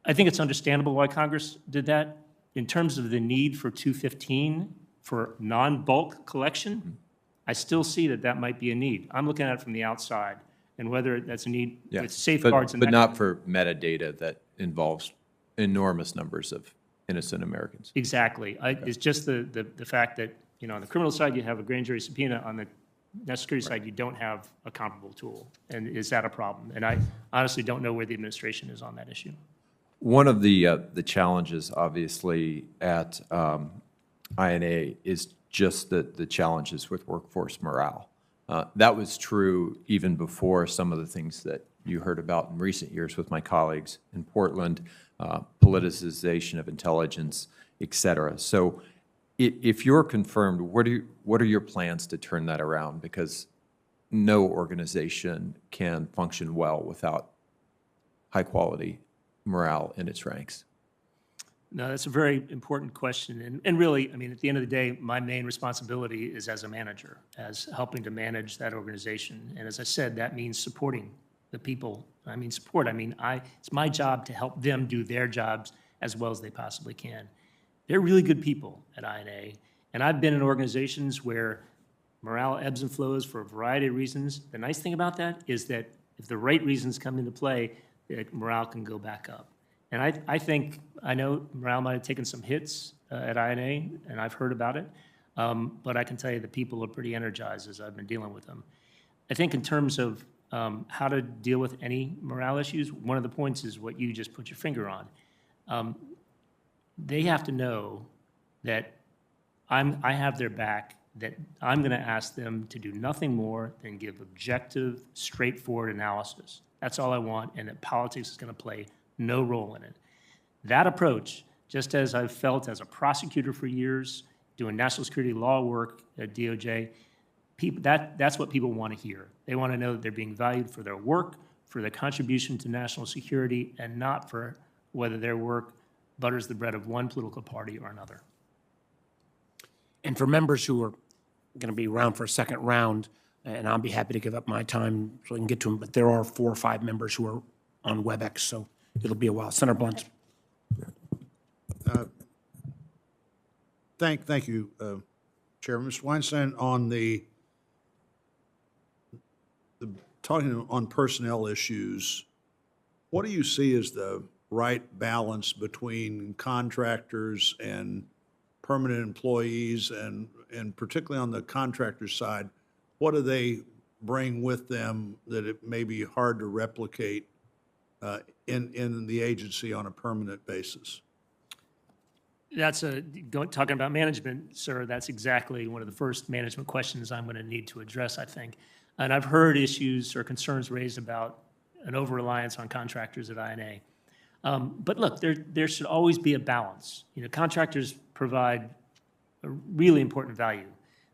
I think it's understandable why Congress did that. In terms of the need for 215 for non-bulk collection, I still see that might be a need. I'm looking at it from the outside, and whether that's a need with safeguards. But not for metadata that involves enormous numbers of innocent Americans. Exactly. It's just the fact that, on the criminal side, you have a grand jury subpoena. On the national security side, you don't have a comparable tool. And is that a problem? And I honestly don't know where the administration is on that issue. One of the challenges, obviously, at INA is just the challenges with workforce morale. That was true even before some of the things that you heard about in recent years with my colleagues in Portland, politicization of intelligence, et cetera. So if you're confirmed, what are your plans to turn that around? Because no organization can function well without high-quality morale in its ranks. No, that's a very important question. And really, I mean, at the end of the day, my main responsibility is as a manager, as helping to manage that organization. And as I said, that means supporting the people. I mean, support. I mean, it's my job to help them do their jobs as well as they possibly can. They're really good people at INA. And I've been in organizations where morale ebbs and flows for a variety of reasons. The nice thing about that is that if the right reasons come into play, morale can go back up. And I know morale might have taken some hits at INA, and I've heard about it, but I can tell you the people are pretty energized as I've been dealing with them. I think in terms of how to deal with any morale issues, one of the points is what you just put your finger on. They have to know that I have their back, that I'm going to ask them to do nothing more than give objective, straightforward analysis. That's all I want, and that politics is going to play no role in it. That approach, just as I've felt as a prosecutor for years, doing national security law work at DOJ, that's what people want to hear. They want to know that they're being valued for their work, for their contribution to national security, and not for whether their work butters the bread of one political party or another. And for members who are going to be around for a second round, and I'll be happy to give up my time so I can get to them, but there are 4 or 5 members who are on WebEx, so it'll be a while. Senator Blunt. Thank you, Chairman. Mr. Wainstein, on the talking on personnel issues, what do you see as the right balance between contractors and permanent employees, and particularly on the contractor side, what do they bring with them that it may be hard to replicate in the agency on a permanent basis? That's talking about management, sir, that's exactly one of the first management questions I'm going to need to address, I think. And I've heard issues or concerns raised about an over-reliance on contractors at INA. But look, there should always be a balance. Contractors provide a really important value.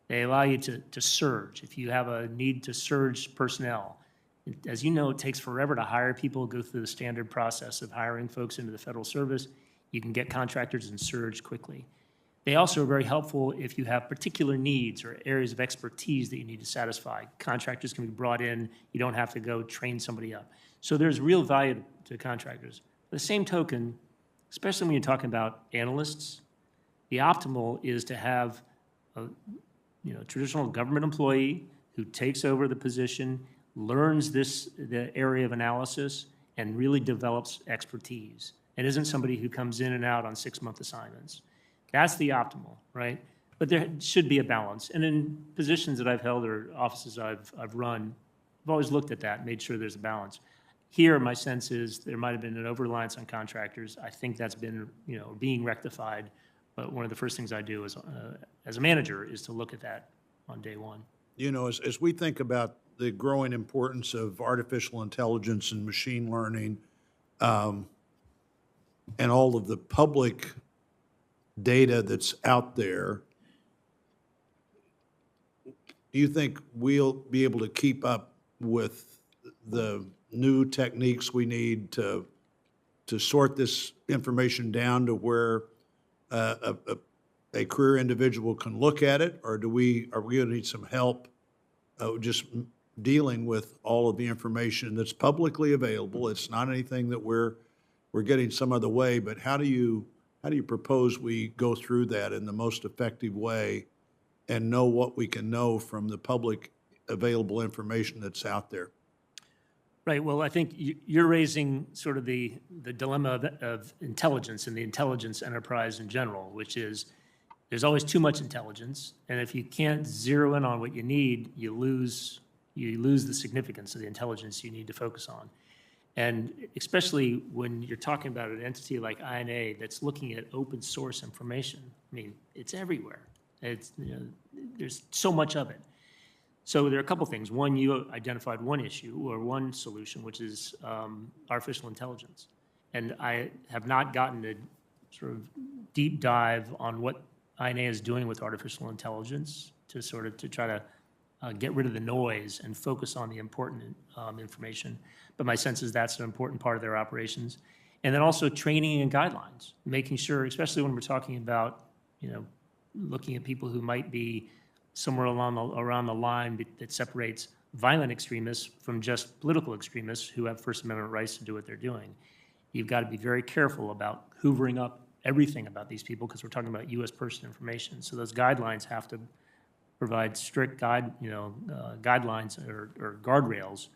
They allow you to surge. If you have a need to surge personnel, as you know, it takes forever to hire people, go through the standard process of hiring folks into the federal service. You can get contractors and surge quickly. They also are very helpful if you have particular needs or areas of expertise that you need to satisfy. Contractors can be brought in. You don't have to go train somebody up. So there's real value to contractors. By the same token, especially when you're talking about analysts, the optimal is to have a traditional government employee who takes over the position, learns the area of analysis and really develops expertise. It isn't somebody who comes in and out on 6-month assignments. That's the optimal, right? But there should be a balance. And in positions that I've held or offices I've run, I've always looked at that and made sure there's a balance. Here, my sense is there might have been an over-reliance on contractors. I think that's been, being rectified. But one of the first things I do as a manager is to look at that on day one. As we think about the growing importance of artificial intelligence and machine learning, and all of the public data that's out there, do you think we'll be able to keep up with the new techniques we need to sort this information down to where a career individual can look at it, or are we going to need some help just dealing with all of the information that's publicly available? It's not anything that we're getting some other way, but how do you propose we go through that in the most effective way and know what we can know from the public available information that's out there? Right. Well, I think you're raising sort of the dilemma of intelligence and the intelligence enterprise in general, which is there's always too much intelligence, and if you can't zero in on what you need, you lose the significance of the intelligence you need to focus on. And especially when you're talking about an entity like INA that's looking at open source information. I mean, it's everywhere. There's so much of it. So there are a couple things. One, you identified one issue or one solution, which is artificial intelligence. And I have not gotten a sort of deep dive on what INA is doing with artificial intelligence to try to get rid of the noise and focus on the important information. But my sense is that's an important part of their operations. And then also training and guidelines, making sure, especially when we're talking about, looking at people who might be somewhere around the line that separates violent extremists from just political extremists who have First Amendment rights to do what they're doing. You've got to be very careful about hoovering up everything about these people because we're talking about U.S. person information. So those guidelines have to provide strict guidelines or guardrails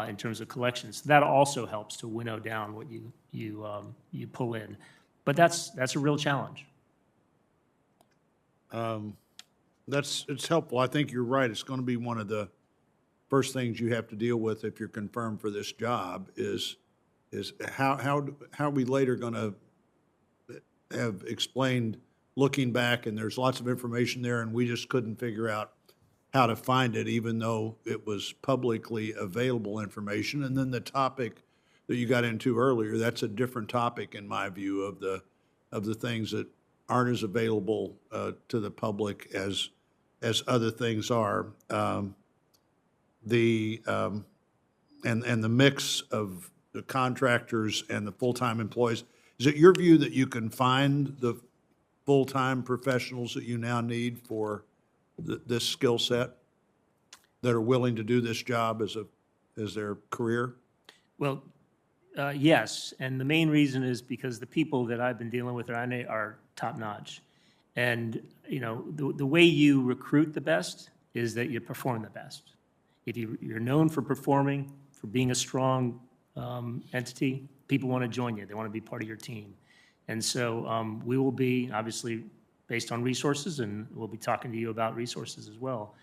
in terms of collections. That also helps to winnow down what you pull in. But that's a real challenge. It's helpful. I think you're right. It's going to be one of the first things you have to deal with if you're confirmed for this job is how are we later going to have explained looking back, and there's lots of information there, and we just couldn't figure out how to find it, even though it was publicly available information. And then the topic that you got into earlier, that's a different topic in my view of the things that aren't as available to the public as other things are. And the mix of the contractors and the full-time employees. Is it your view that you can find the full-time professionals that you now need for this skill set that are willing to do this job as their career? Well, yes, and the main reason is because the people that I've been dealing with are top-notch. And, the way you recruit the best is that you perform the best. If you're known for performing, for being a strong entity, people want to join you. They want to be part of your team. And so we will be, obviously, based on resources, and we'll be talking to you about resources as well.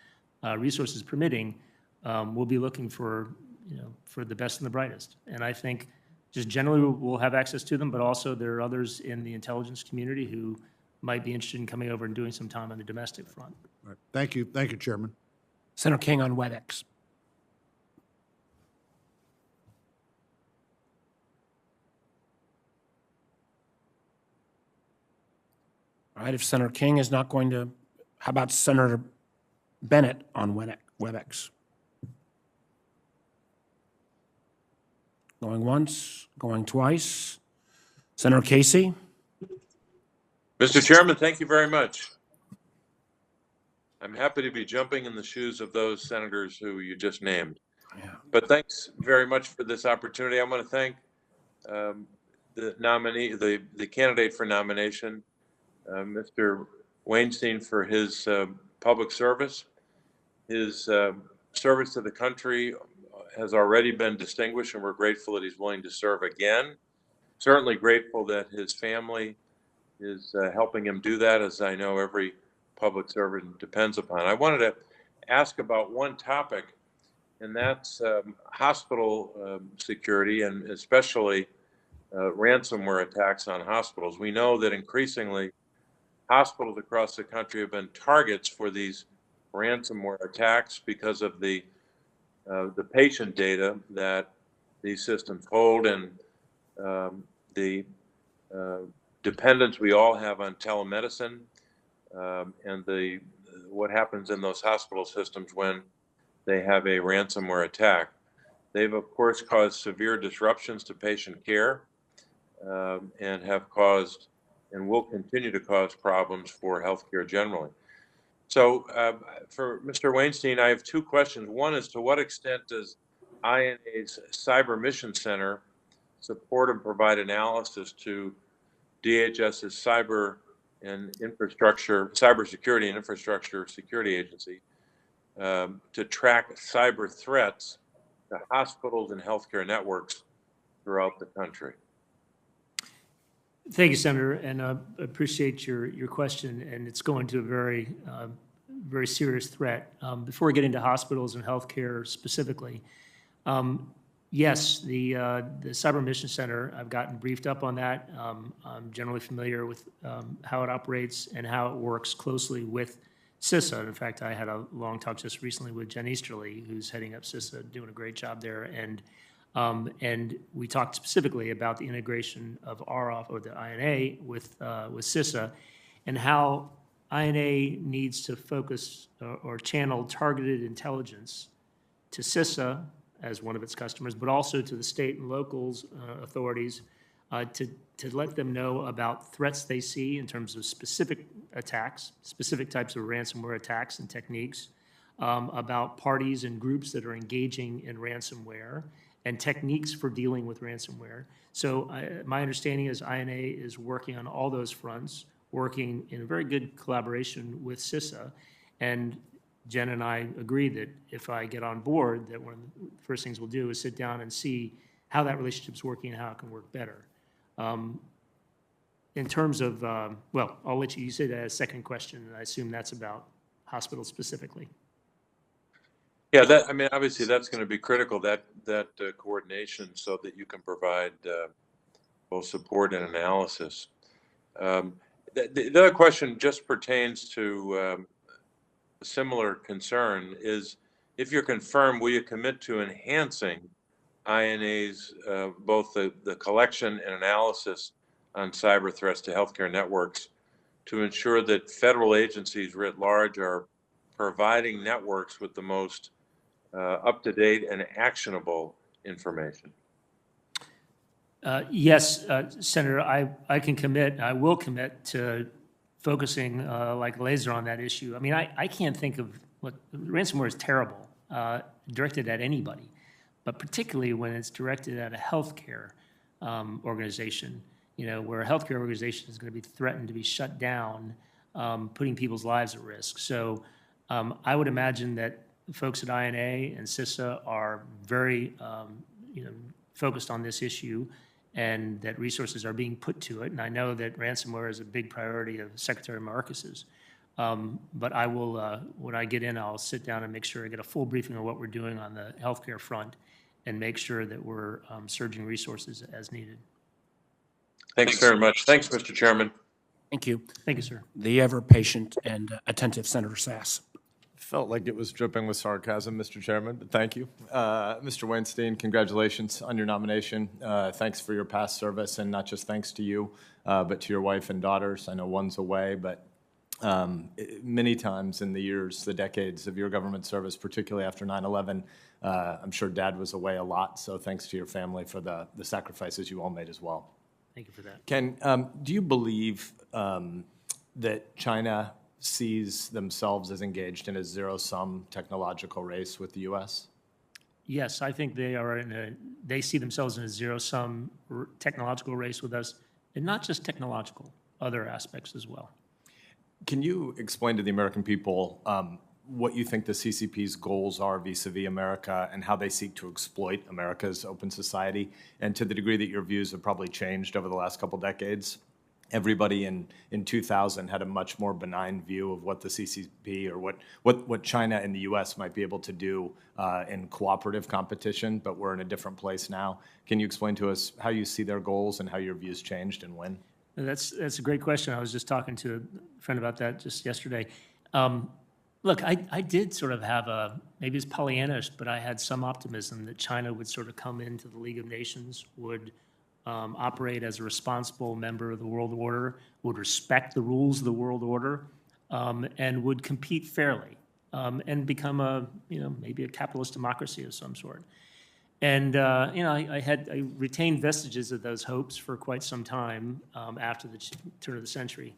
Resources permitting, we'll be looking for the best and the brightest. And I think just generally we'll have access to them, but also there are others in the intelligence community who might be interested in coming over and doing some time on the domestic front. All right. Thank you. Thank you, Chairman. Senator King on WebEx. All right, if Senator King is not going to, how about Senator Bennett on WebEx? Going once, going twice. Senator Casey? Mr. Chairman, thank you very much. I'm happy to be jumping in the shoes of those senators who you just named. Yeah. But thanks very much for this opportunity. I want to thank the nominee, the candidate for nomination, Mr. Wainstein, for his public service, his service to the country has already been distinguished, and we're grateful that he's willing to serve again. Certainly grateful that his family is helping him do that, as I know every public servant depends upon. I wanted to ask about one topic, and that's hospital security, and especially ransomware attacks on hospitals. We know that increasingly hospitals across the country have been targets for these ransomware attacks because of the patient data that these systems hold, and the dependence we all have on telemedicine, and what happens in those hospital systems when they have a ransomware attack. They've, of course, caused severe disruptions to patient care, and have caused and will continue to cause problems for healthcare generally. So for Mr. Wainstein, I have two questions. One is, to what extent does INA's Cyber Mission Center support and provide analysis to DHS's cybersecurity and infrastructure security agency to track cyber threats to hospitals and healthcare networks throughout the country? Thank you, Senator, and I appreciate your question, and it's going to a very serious threat. Before we get into hospitals and healthcare specifically, yes, the Cyber Mission Center, I've gotten briefed up on that. I'm generally familiar with how it operates and how it works closely with CISA. In fact, I had a long talk just recently with Jen Easterly, who's heading up CISA, doing a great job there, and we talked specifically about the integration of the INA with CISA, and how INA needs to focus or channel targeted intelligence to CISA as one of its customers, but also to the state and locals authorities to let them know about threats they see in terms of specific attacks, specific types of ransomware attacks and techniques, about parties and groups that are engaging in ransomware, and techniques for dealing with ransomware. So my understanding is INA is working on all those fronts, working in a very good collaboration with CISA. And Jen and I agree that if I get on board, that one of the first things we'll do is sit down and see how that relationship's working and how it can work better. In terms of, well, I'll let you say that as a second question, and I assume that's about hospitals specifically. Yeah, I mean, obviously that's going to be critical, that coordination, so that you can provide both support and analysis. The other question just pertains to a similar concern is, if you're confirmed, will you commit to enhancing INA's both the collection and analysis on cyber threats to healthcare networks to ensure that federal agencies writ large are providing networks with the most up-to-date and actionable information? Yes, Senator, I can commit, I will commit to focusing like a laser on that issue. I mean, I can't think of ransomware is terrible, directed at anybody, but particularly when it's directed at a healthcare organization, where a healthcare organization is going to be threatened to be shut down, putting people's lives at risk. So I would imagine that folks at INA and CISA are very focused on this issue, and that resources are being put to it. And I know that ransomware is a big priority of Secretary Marcus's. But I will, when I get in, I'll sit down and make sure I get a full briefing of what we're doing on the healthcare front, and make sure that we're surging resources as needed. Thanks very much. Thanks, Mr. Chairman. Thank you. Thank you, sir. The ever-patient and attentive Senator Sass. Felt like it was dripping with sarcasm, Mr. Chairman, but thank you. Mr. Wainstein, congratulations on your nomination. Thanks for your past service, and not just thanks to you, but to your wife and daughters. I know one's away, but many times in the years, the decades of your government service, particularly after 9/11, I'm sure Dad was away a lot, so thanks to your family for the sacrifices you all made as well. Thank you for that. Ken, do you believe that China sees themselves as engaged in a zero-sum technological race with the U.S.? Yes, I think they see themselves in a zero-sum technological race with us, and not just technological, other aspects as well. Can you explain to the American people what you think the CCP's goals are vis-a-vis America and how they seek to exploit America's open society, and to the degree that your views have probably changed over the last couple decades. Everybody in 2000 had a much more benign view of what the CCP or what China and the U.S. might be able to do in cooperative competition, but we're in a different place now. Can you explain to us how you see their goals and how your views changed and when? That's a great question. I was just talking to a friend about that just yesterday. Look, I did sort of have maybe it's Pollyannish, but I had some optimism that China would sort of come into the League of Nations, would operate as a responsible member of the world order, would respect the rules of the world order, and would compete fairly, and become maybe a capitalist democracy of some sort. And I retained vestiges of those hopes for quite some time after the turn of the century.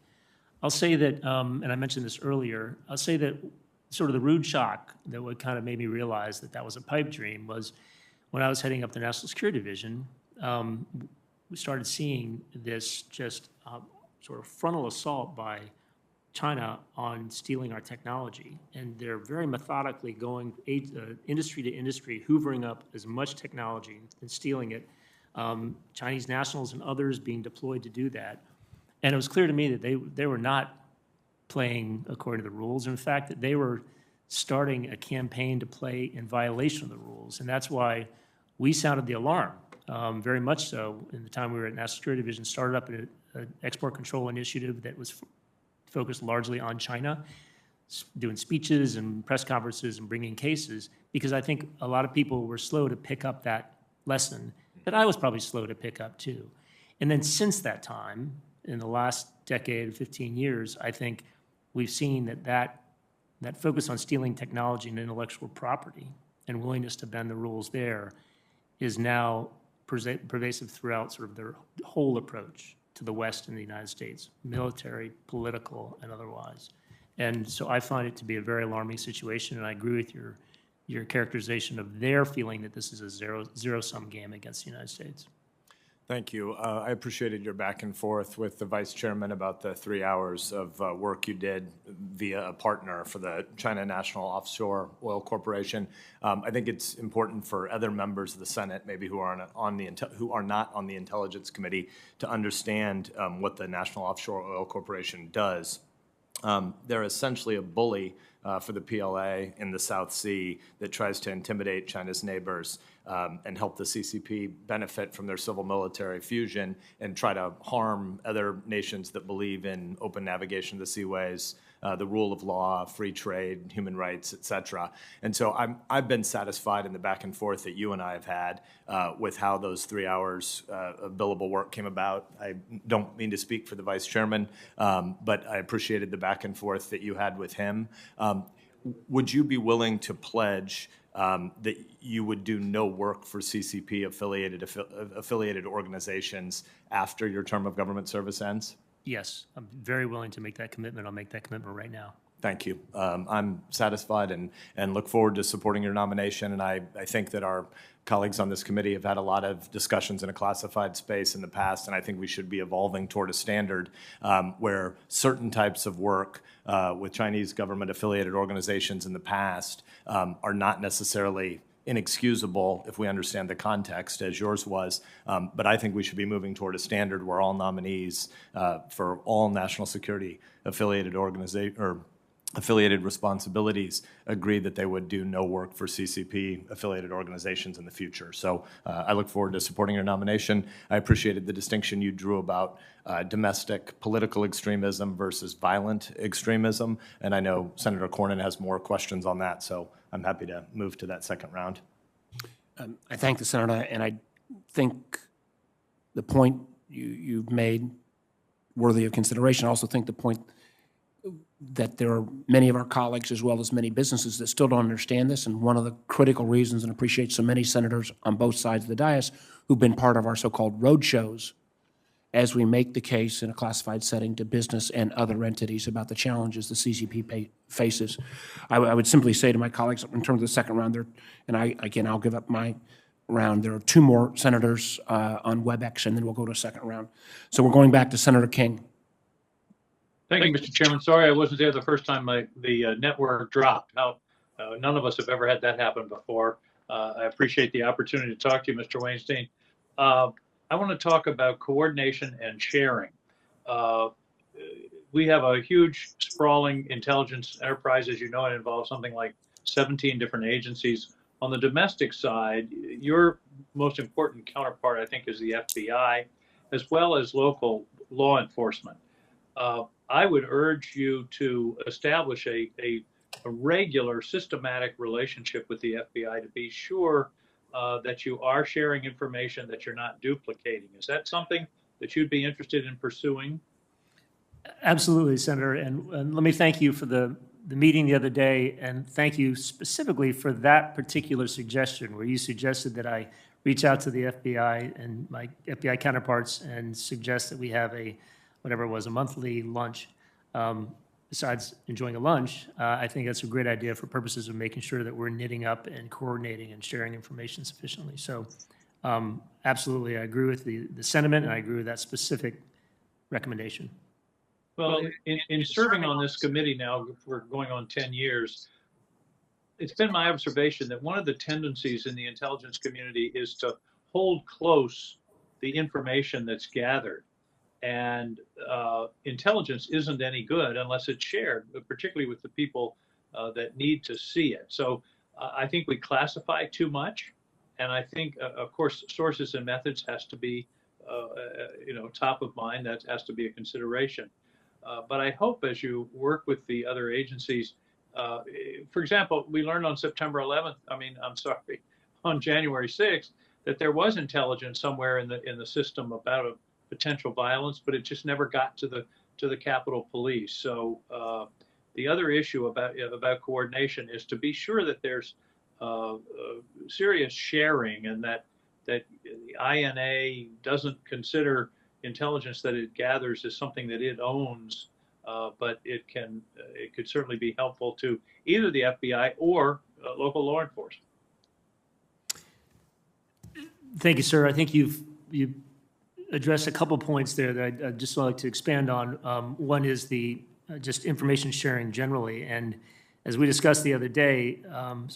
I'll say that, and I mentioned this earlier, I'll say that sort of the rude shock that would kind of made me realize that that was a pipe dream was when I was heading up the National Security Division. We started seeing this just sort of frontal assault by China on stealing our technology. And they're very methodically going industry to industry, hoovering up as much technology and stealing it. Chinese nationals and others being deployed to do that. And it was clear to me that they were not playing according to the rules. In fact, that they were starting a campaign to play in violation of the rules. And that's why we sounded the alarm. Very much so. In the time we were at National Security Division, started up an export control initiative that was focused largely on China, doing speeches and press conferences and bringing cases, because I think a lot of people were slow to pick up that lesson that I was probably slow to pick up too. And then since that time, in the last decade, 15 years, I think we've seen that focus on stealing technology and intellectual property and willingness to bend the rules there is now pervasive throughout sort of their whole approach to the West and the United States, military, political, and otherwise. And so I find it to be a very alarming situation, and I agree with your characterization of their feeling that this is a zero-sum game against the United States. Thank you. I appreciated your back and forth with the Vice Chairman about the 3 hours of work you did via a partner for the China National Offshore Oil Corporation. I think it's important for other members of the Senate, maybe who are not on the Intelligence Committee, to understand what the National Offshore Oil Corporation does. They're essentially a bully for the PLA in the South Sea that tries to intimidate China's neighbors and help the CCP benefit from their civil-military fusion and try to harm other nations that believe in open navigation of the seaways, the rule of law, free trade, human rights, et cetera. And so I've been satisfied in the back and forth that you and I have had with how those 3 hours of billable work came about. I don't mean to speak for the Vice Chairman, but I appreciated the back and forth that you had with him. Would you be willing to pledge that you would do no work for CCP affiliated organizations after your term of government service ends? Yes, I'm very willing to make that commitment. I'll make that commitment right now. Thank you. I'm satisfied and look forward to supporting your nomination. And I think that our colleagues on this committee have had a lot of discussions in a classified space in the past, and I think we should be evolving toward a standard where certain types of work with Chinese government-affiliated organizations in the past are not necessarily inexcusable if we understand the context, as yours was. But I think we should be moving toward a standard where all nominees for all national security affiliated affiliated responsibilities agree that they would do no work for CCP affiliated organizations in the future. So I look forward to supporting your nomination. I appreciated the distinction you drew about domestic political extremism versus violent extremism. And I know Senator Cornyn has more questions on that, so I'm happy to move to that second round. I thank the Senator, and I think the point you've made worthy of consideration. I also think the point that there are many of our colleagues, as well as many businesses, that still don't understand this. And one of the critical reasons, and appreciate so many senators on both sides of the dais who've been part of our so-called road shows as we make the case in a classified setting to business and other entities about the challenges the CCP faces. I would simply say to my colleagues, in terms of the second round, I'll give up my round. There are two more senators on WebEx, and then we'll go to a second round. So we're going back to Senator King. Thank you, Mr. Chairman. Sorry I wasn't there the first time the network dropped. None of us have ever had that happen before. I appreciate the opportunity to talk to you, Mr. Wainstein. I want to talk about coordination and sharing. We have a huge sprawling intelligence enterprise, as you know. It involves something like 17 different agencies. On the domestic side, your most important counterpart, I think, is the FBI, as well as local law enforcement. I would urge you to establish a regular, systematic relationship with the FBI to be sure that you are sharing information, that you're not duplicating. Is that something that you'd be interested in pursuing? Absolutely, Senator. And let me thank you for the meeting the other day, and thank you specifically for that particular suggestion where you suggested that I reach out to the FBI and my FBI counterparts and suggest that we have whatever it was, a monthly lunch. Besides enjoying a lunch, I think that's a great idea for purposes of making sure that we're knitting up and coordinating and sharing information sufficiently. So absolutely, I agree with the sentiment, and I agree with that specific recommendation. Well, in serving on this committee now, we're going on 10 years, it's been my observation that one of the tendencies in the intelligence community is to hold close the information that's gathered. And intelligence isn't any good unless it's shared, particularly with the people that need to see it. So I think we classify too much. And I think, of course, sources and methods has to be, top of mind. That has to be a consideration. But I hope as you work with the other agencies, for example, we learned on September 11th, on January 6th, that there was intelligence somewhere in the system about a potential violence, but it just never got to the Capitol Police. So the other issue about coordination is to be sure that there's serious sharing, and that the INA doesn't consider intelligence that it gathers as something that it owns, but it could certainly be helpful to either the FBI or local law enforcement. Thank you, sir. I think you've addressed a couple points there that I'd just like to expand on. One is the just information sharing generally, and as we discussed the other day,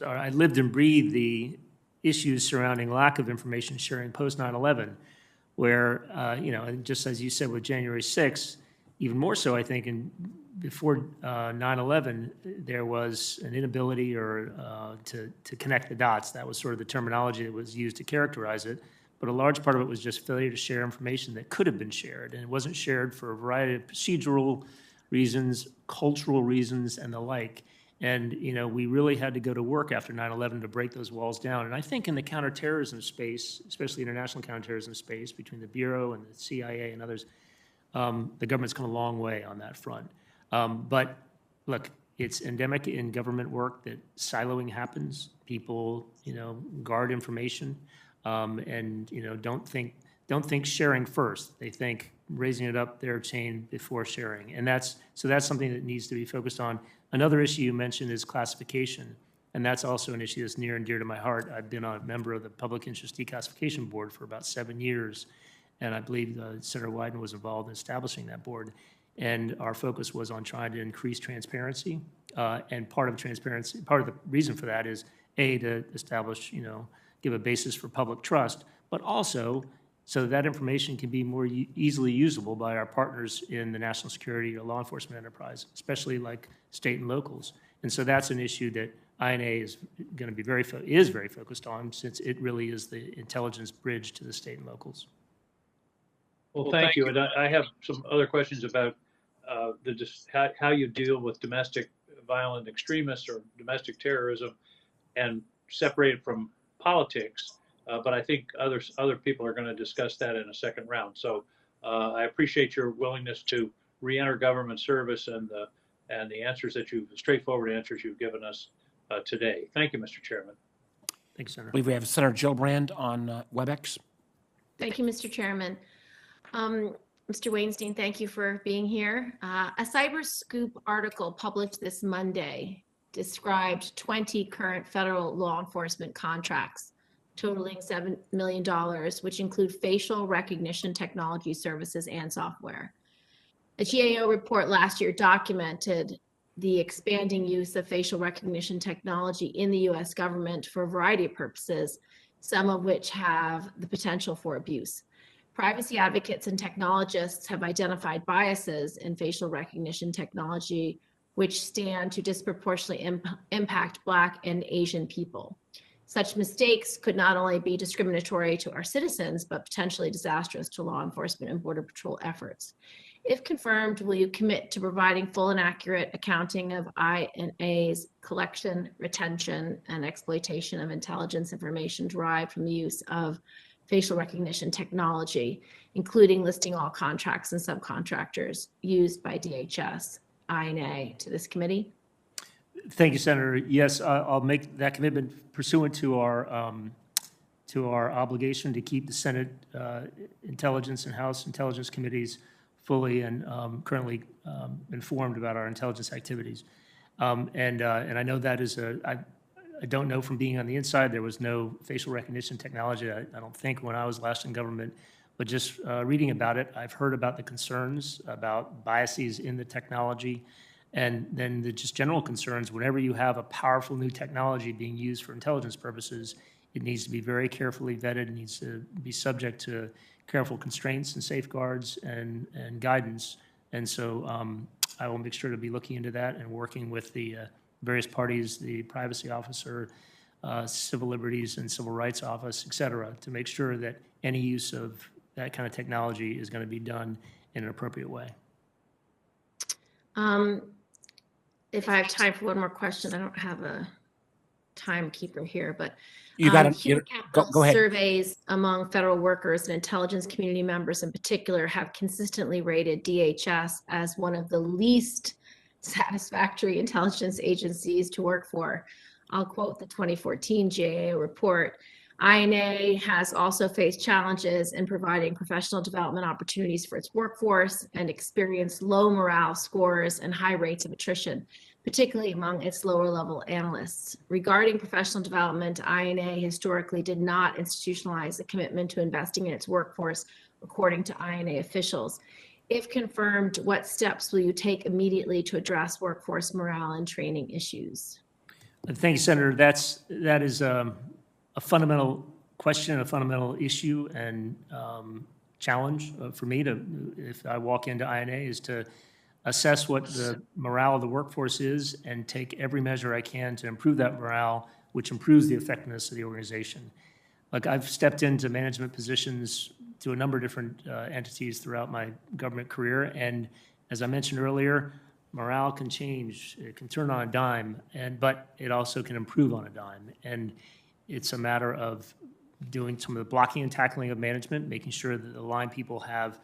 I lived and breathed the issues surrounding lack of information sharing post 9/11. Where, and just as you said with January 6th, even more so, I think, before 9/11, there was an inability to connect the dots. That was sort of the terminology that was used to characterize it. But a large part of it was just failure to share information that could have been shared. And it wasn't shared for a variety of procedural reasons, cultural reasons, and the like. And, we really had to go to work after 9/11 to break those walls down. And I think in the counterterrorism space, especially international counterterrorism space, between the Bureau and the CIA and others, the government's come a long way on that front. But look, it's endemic in government work that siloing happens. People, guard information, and don't think sharing first. They think raising it up their chain before sharing, and that's something that needs to be focused on. Another issue you mentioned is classification, and that's also an issue that's near and dear to my heart. I've been a member of the Public Interest Declassification Board for about 7 years, and I believe Senator Wyden was involved in establishing that board. And our focus was on trying to increase transparency, and part of the reason for that is to establish, give a basis for public trust, but also so that information can be more easily usable by our partners in the national security or law enforcement enterprise, especially like state and locals. And so that's an issue that INA is going to be very focused on, since it really is the intelligence bridge to the state and locals. Well, thank you. And I have some other questions about how you deal with domestic violent extremists or domestic terrorism and separate it from politics. But I think other people are going to discuss that in a second round. So I appreciate your willingness to re-enter government service and the straightforward answers you've given us today. Thank you, Mr. Chairman. Thanks, Senator. I believe we have Senator Gillibrand on WebEx. Thank you, Mr. Chairman. Mr. Wainstein, thank you for being here. A CyberScoop article published this Monday described 20 current federal law enforcement contracts totaling $7 million, which include facial recognition technology services and software. A GAO report last year documented the expanding use of facial recognition technology in the US government for a variety of purposes, some of which have the potential for abuse. Privacy advocates and technologists have identified biases in facial recognition technology, which stand to disproportionately impact Black and Asian people. Such mistakes could not only be discriminatory to our citizens, but potentially disastrous to law enforcement and Border Patrol efforts. If confirmed, will you commit to providing full and accurate accounting of INA's collection, retention, and exploitation of intelligence information derived from the use of facial recognition technology, including listing all contracts and subcontractors used by DHS, INA, to this committee? Thank you, Senator. Yes, I'll make that commitment pursuant to our obligation to keep the Senate Intelligence and House Intelligence Committees fully and currently informed about our intelligence activities. And I know that is I don't know from being on the inside, there was no facial recognition technology, I don't think, when I was last in government. But just reading about it, I've heard about the concerns about biases in the technology, and then the just general concerns. Whenever you have a powerful new technology being used for intelligence purposes, it needs to be very carefully vetted. It needs to be subject to careful constraints and safeguards and guidance. And so I will make sure to be looking into that and working with the various parties, the privacy officer, civil liberties and civil rights office, et cetera, to make sure that any use of that kind of technology is going to be done in an appropriate way. If I have time for one more question, I don't have a timekeeper here, but You got it. human capital Go ahead. surveys among federal workers and intelligence community members in particular have consistently rated DHS as one of the least satisfactory intelligence agencies to work for. I'll quote the 2014 GAO report. INA has also faced challenges in providing professional development opportunities for its workforce and experienced low morale scores and high rates of attrition, particularly among its lower level analysts. Regarding professional development, INA historically did not institutionalize a commitment to investing in its workforce, according to INA officials. If confirmed, what steps will you take immediately to address workforce morale and training issues? Thank you, Senator. That is a fundamental question, a fundamental issue and challenge for me to, if I walk into INA, is to assess what the morale of the workforce is and take every measure I can to improve that morale, which improves the effectiveness of the organization. Like, I've stepped into management positions to a number of different entities throughout my government career, and as I mentioned earlier, morale can change, it can turn on a dime, but it also can improve on a dime. And it's a matter of doing some of the blocking and tackling of management, making sure that the line people have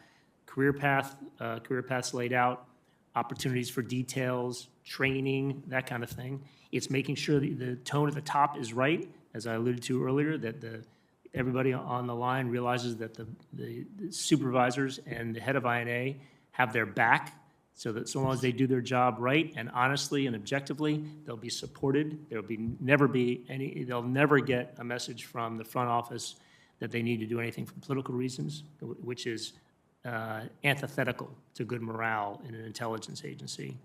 career paths laid out, opportunities for details, training, that kind of thing. It's making sure that the tone at the top is right, as I alluded to earlier, that everybody on the line realizes that the supervisors and the head of INA have their back, so that so long as they do their job right and honestly and objectively, they'll be supported. They'll never get a message from the front office that they need to do anything for political reasons, which is antithetical to good morale in an intelligence agency.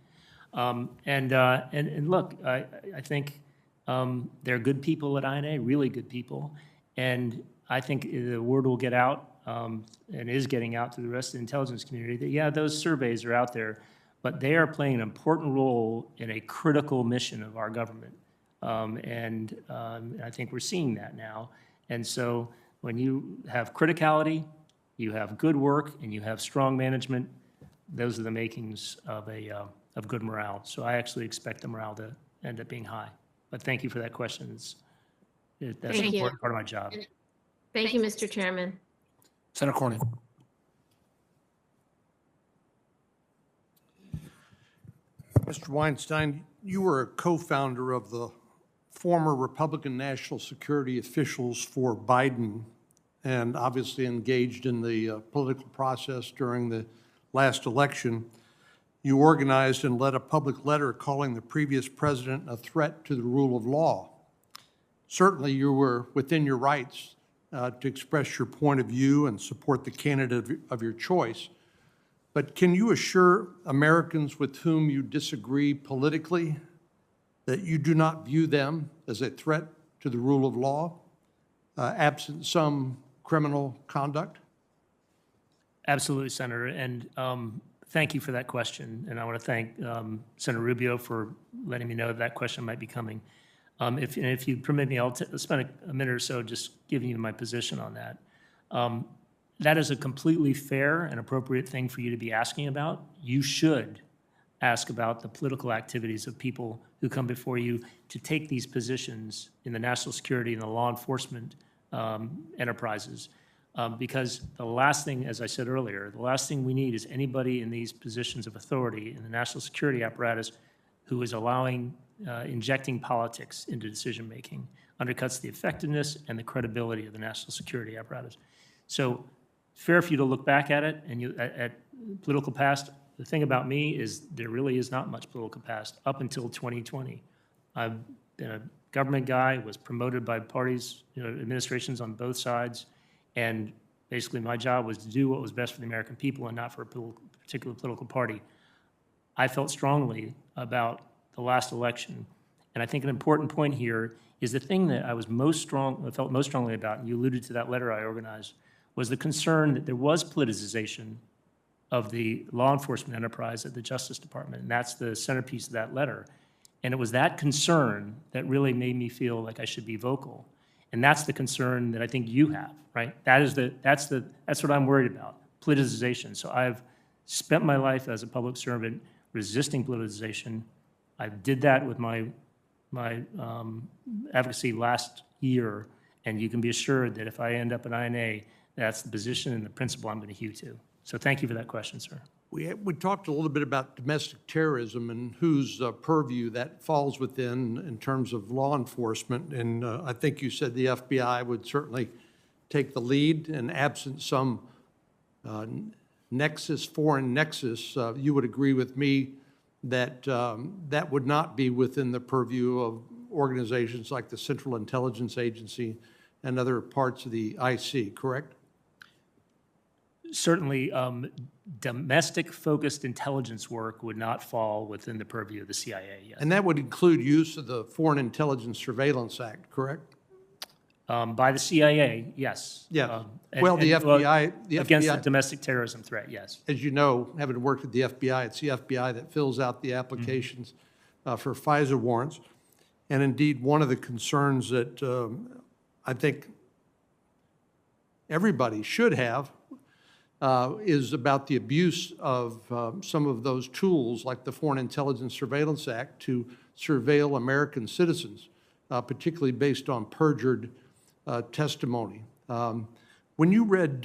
And look, I think they're good people at INA, really good people, and I think the word will get out, and is getting out to the rest of the intelligence community that, yeah, those surveys are out there, but they are playing an important role in a critical mission of our government. And I think we're seeing that now. And so when you have criticality, you have good work, and you have strong management, those are the makings of good morale. So I actually expect the morale to end up being high. But thank you for that question. That's an important part of my job. Thank you, Mr. Chairman. Senator Cornyn. Mr. Wainstein, you were a co-founder of the former Republican National Security Officials for Biden and obviously engaged in the political process during the last election. You organized and led a public letter calling the previous president a threat to the rule of law. Certainly, you were within your rights to express your point of view and support the candidate of your choice. But can you assure Americans with whom you disagree politically that you do not view them as a threat to the rule of law, absent some criminal conduct? Absolutely, Senator, and thank you for that question. And I want to thank Senator Rubio for letting me know that question might be coming. If you permit me, I'll spend a minute or so just giving you my position on that. That is a completely fair and appropriate thing for you to be asking about. You should ask about the political activities of people who come before you to take these positions in the national security and the law enforcement enterprises. Because the last thing, as I said earlier, the last thing we need is anybody in these positions of authority in the national security apparatus who is injecting politics into decision-making, undercuts the effectiveness and the credibility of the national security apparatus. So fair for you to look back at it and at political past. The thing about me is there really is not much political past up until 2020. I've been a government guy, was promoted by parties, administrations on both sides, and basically my job was to do what was best for the American people and not for a particular political party. I felt strongly about the last election, and I think an important point here is the thing that I felt most strongly about, and you alluded to that letter I organized, was the concern that there was politicization of the law enforcement enterprise at the Justice Department, and that's the centerpiece of that letter. And it was that concern that really made me feel like I should be vocal. And that's the concern that I think you have, right? That's what I'm worried about, politicization. So I've spent my life as a public servant resisting politicization. I did that with my advocacy last year, and you can be assured that if I end up in INA, that's the position and the principle I'm going to hew to. So thank you for that question, sir. We talked a little bit about domestic terrorism and whose purview that falls within in terms of law enforcement. And I think you said the FBI would certainly take the lead, and absent some foreign nexus, you would agree with me that that would not be within the purview of organizations like the Central Intelligence Agency and other parts of the IC, correct? Certainly, domestic-focused intelligence work would not fall within the purview of the CIA, yes. And that would include use of the Foreign Intelligence Surveillance Act, correct? By the CIA, yes. Yeah. Well, the FBI... against the domestic terrorism threat, yes. As you know, having worked at the FBI, it's the FBI that fills out the applications for FISA warrants. And indeed, one of the concerns that I think everybody should have is about the abuse of some of those tools, like the Foreign Intelligence Surveillance Act, to surveil American citizens, particularly based on perjured testimony. When you read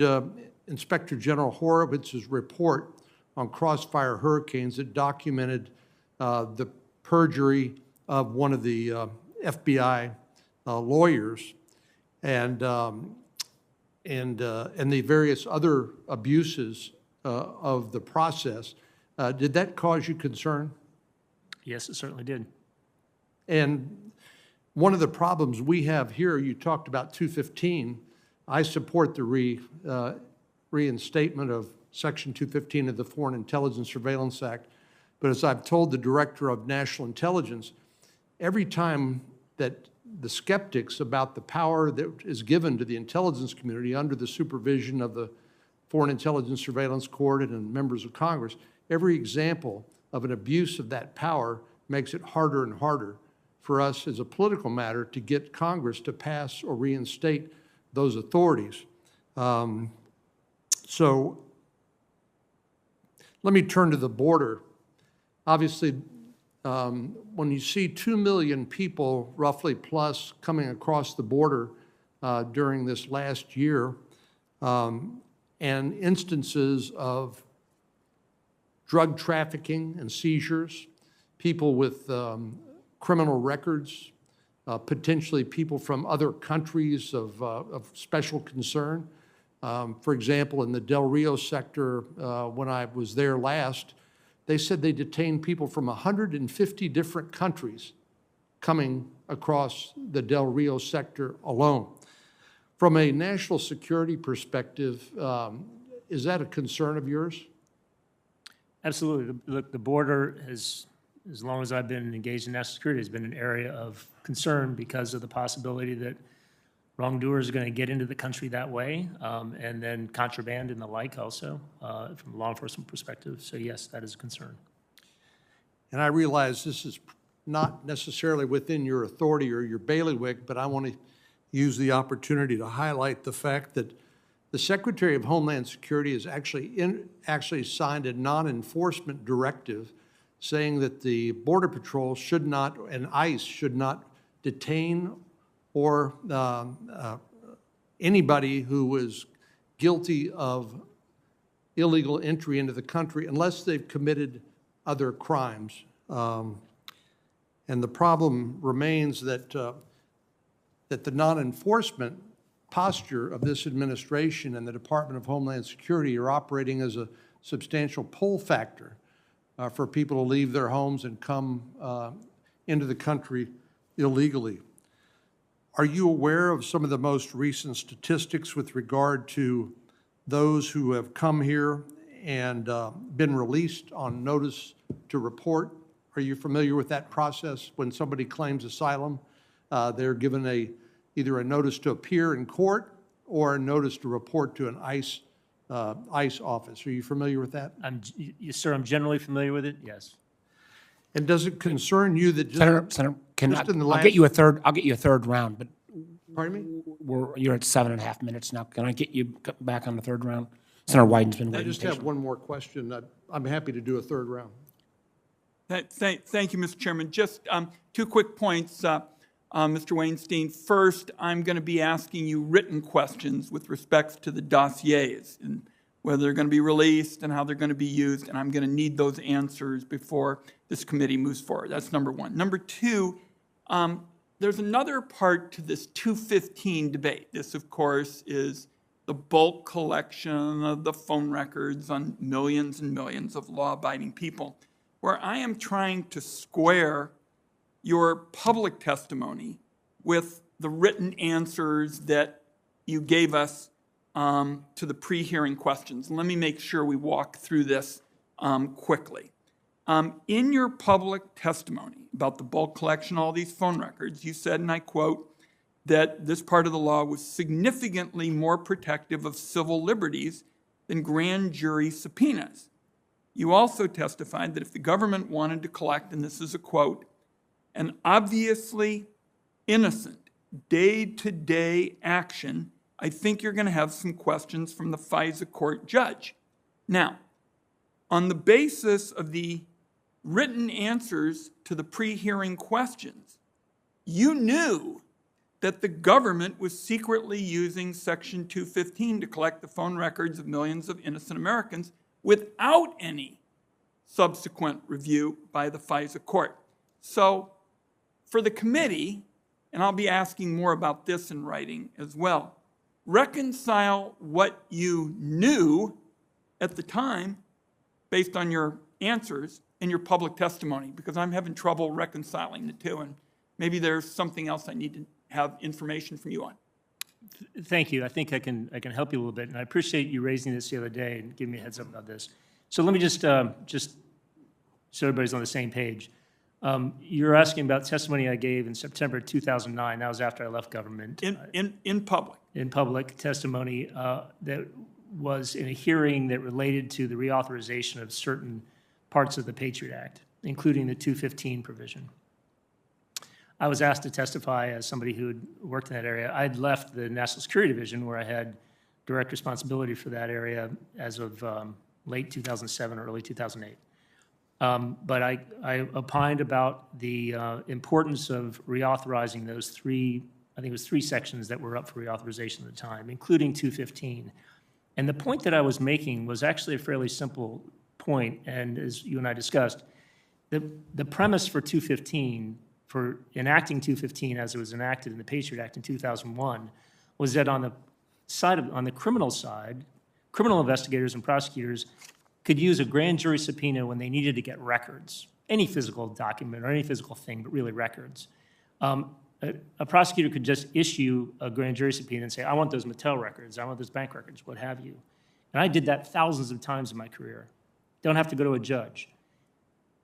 Inspector General Horowitz's report on crossfire hurricanes that documented the perjury of one of the FBI lawyers and the various other abuses of the process, did that cause you concern? Yes, it certainly did. And one of the problems we have here, you talked about 215. I support the reinstatement of Section 215 of the Foreign Intelligence Surveillance Act. But as I've told the Director of National Intelligence, every time that the skeptics about the power that is given to the intelligence community under the supervision of the Foreign Intelligence Surveillance Court and members of Congress, every example of an abuse of that power makes it harder and harder for us as a political matter to get Congress to pass or reinstate those authorities. So let me turn to the border. Obviously, when you see 2 million people, roughly plus, coming across the border during this last year, and instances of drug trafficking and seizures, people with criminal records, potentially people from other countries of special concern. For example, in the Del Rio sector, when I was there last, they said they detained people from 150 different countries coming across the Del Rio sector alone. From a national security perspective, is that a concern of yours? Absolutely. Look, the border has, as long as I've been engaged in national security, has been an area of concern because of the possibility that wrongdoers are going to get into the country that way, and then contraband and the like also, from a law enforcement perspective. So yes, that is a concern. And I realize this is not necessarily within your authority or your bailiwick, but I want to use the opportunity to highlight the fact that the Secretary of Homeland Security has actually signed a non-enforcement directive saying that the Border Patrol should not, and ICE should not detain or anybody who is guilty of illegal entry into the country unless they've committed other crimes. And the problem remains that, that the non-enforcement posture of this administration and the Department of Homeland Security are operating as a substantial pull factor for people to leave their homes and come into the country illegally. Are you aware of some of the most recent statistics with regard to those who have come here and been released on notice to report? Are you familiar with that process? When somebody claims asylum, they're given either a notice to appear in court or a notice to report to an ICE office. Are you familiar with that? Yes, sir, I'm generally familiar with it, yes. And does it concern you that Senator, can just in the I'll last- get you a third round, but Pardon me? you're at 7.5 minutes now. Can I get you back on the third round? Senator Wyden's been I waiting just have patiently. one more question. I'm happy to do a third round. Thank you, Mr. Chairman. Just 2 quick points, Mr. Wainstein. First, I'm going to be asking you written questions with respect to the dossiers and whether they're going to be released and how they're going to be used, and I'm going to need those answers before this committee moves forward. That's number one. Number two, there's another part to this 215 debate. This, of course, is the bulk collection of the phone records on millions and millions of law-abiding people, where I am trying to square your public testimony with the written answers that you gave us to the pre-hearing questions. Let me make sure we walk through this quickly. In your public testimony about the bulk collection of all these phone records, you said, and I quote, that this part of the law was significantly more protective of civil liberties than grand jury subpoenas. You also testified that if the government wanted to collect, and this is a quote, an obviously innocent day-to-day action, I think you're going to have some questions from the FISA court judge. Now, on the basis of the written answers to the pre-hearing questions, you knew that the government was secretly using Section 215 to collect the phone records of millions of innocent Americans without any subsequent review by the FISA court. So for the committee, and I'll be asking more about this in writing as well, reconcile what you knew at the time based on your answers and your public testimony, because I'm having trouble reconciling the two, and maybe there's something else I need to have information from you on. Thank you. I think I can help you a little bit, and I appreciate you raising this the other day and giving me a heads up about this. So let me just so everybody's on the same page. You're asking about testimony I gave in September 2009. That was after I left government. In public. In public testimony that was in a hearing that related to the reauthorization of certain parts of the Patriot Act, including the 215 provision. I was asked to testify as somebody who had worked in that area. I'd left the National Security Division, where I had direct responsibility for that area as of late 2007 or early 2008. But I opined about the importance of reauthorizing those three, I think it was 3 sections that were up for reauthorization at the time, including 215. And the point that I was making was actually a fairly simple point, and as you and I discussed, the premise for 215, for enacting 215 as it was enacted in the Patriot Act in 2001, was that on the criminal side, criminal investigators and prosecutors could use a grand jury subpoena when they needed to get records, any physical document or any physical thing, but really records. A prosecutor could just issue a grand jury subpoena and say, I want those Mattel records, I want those bank records, what have you. And I did that thousands of times in my career. don't have to go to a judge.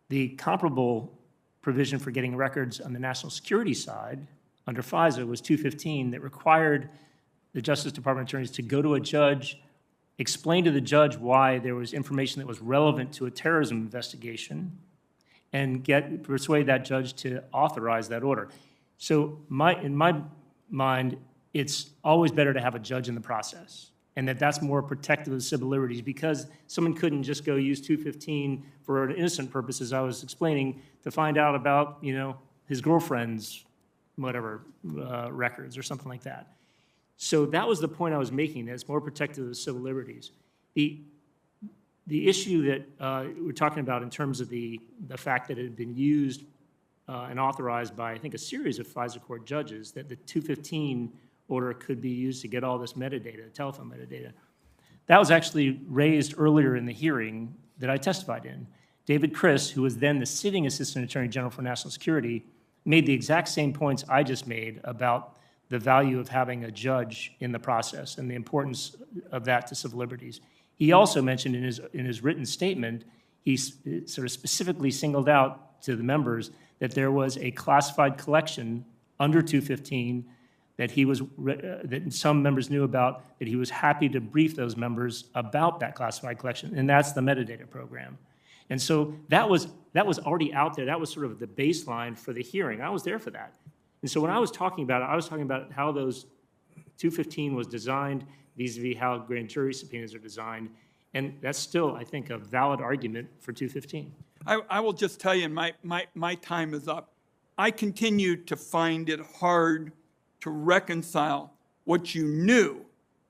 The comparable provision for getting records on the national security side under FISA was 215 that required the Justice Department attorneys to go to a judge, explain to the judge why there was information that was relevant to a terrorism investigation, and persuade that judge to authorize that order. So in my mind, it's always better to have a judge in the process, and that's more protective of civil liberties, because someone couldn't just go use 215 for an innocent purpose, as I was explaining, to find out about, his girlfriend's whatever records or something like that. So that was the point I was making, that it's more protective of civil liberties. The issue that we're talking about in terms of the fact that it had been used and authorized by, I think, a series of FISA court judges, that the 215 order could be used to get all this metadata, telephone metadata. That was actually raised earlier in the hearing that I testified in. David Criss, who was then the sitting Assistant Attorney General for National Security, made the exact same points I just made about the value of having a judge in the process and the importance of that to civil liberties. He also mentioned in his written statement, he sort of specifically singled out to the members that there was a classified collection under 215 that that some members knew about, that he was happy to brief those members about that classified collection, and that's the metadata program. And so that was already out there. That was sort of the baseline for the hearing. I was there for that. And so when I was talking about it, I was talking about how those 215 was designed vis-a-vis how grand jury subpoenas are designed. And that's still, I think, a valid argument for 215. I will just tell you, my time is up. I continue to find it hard to reconcile what you knew.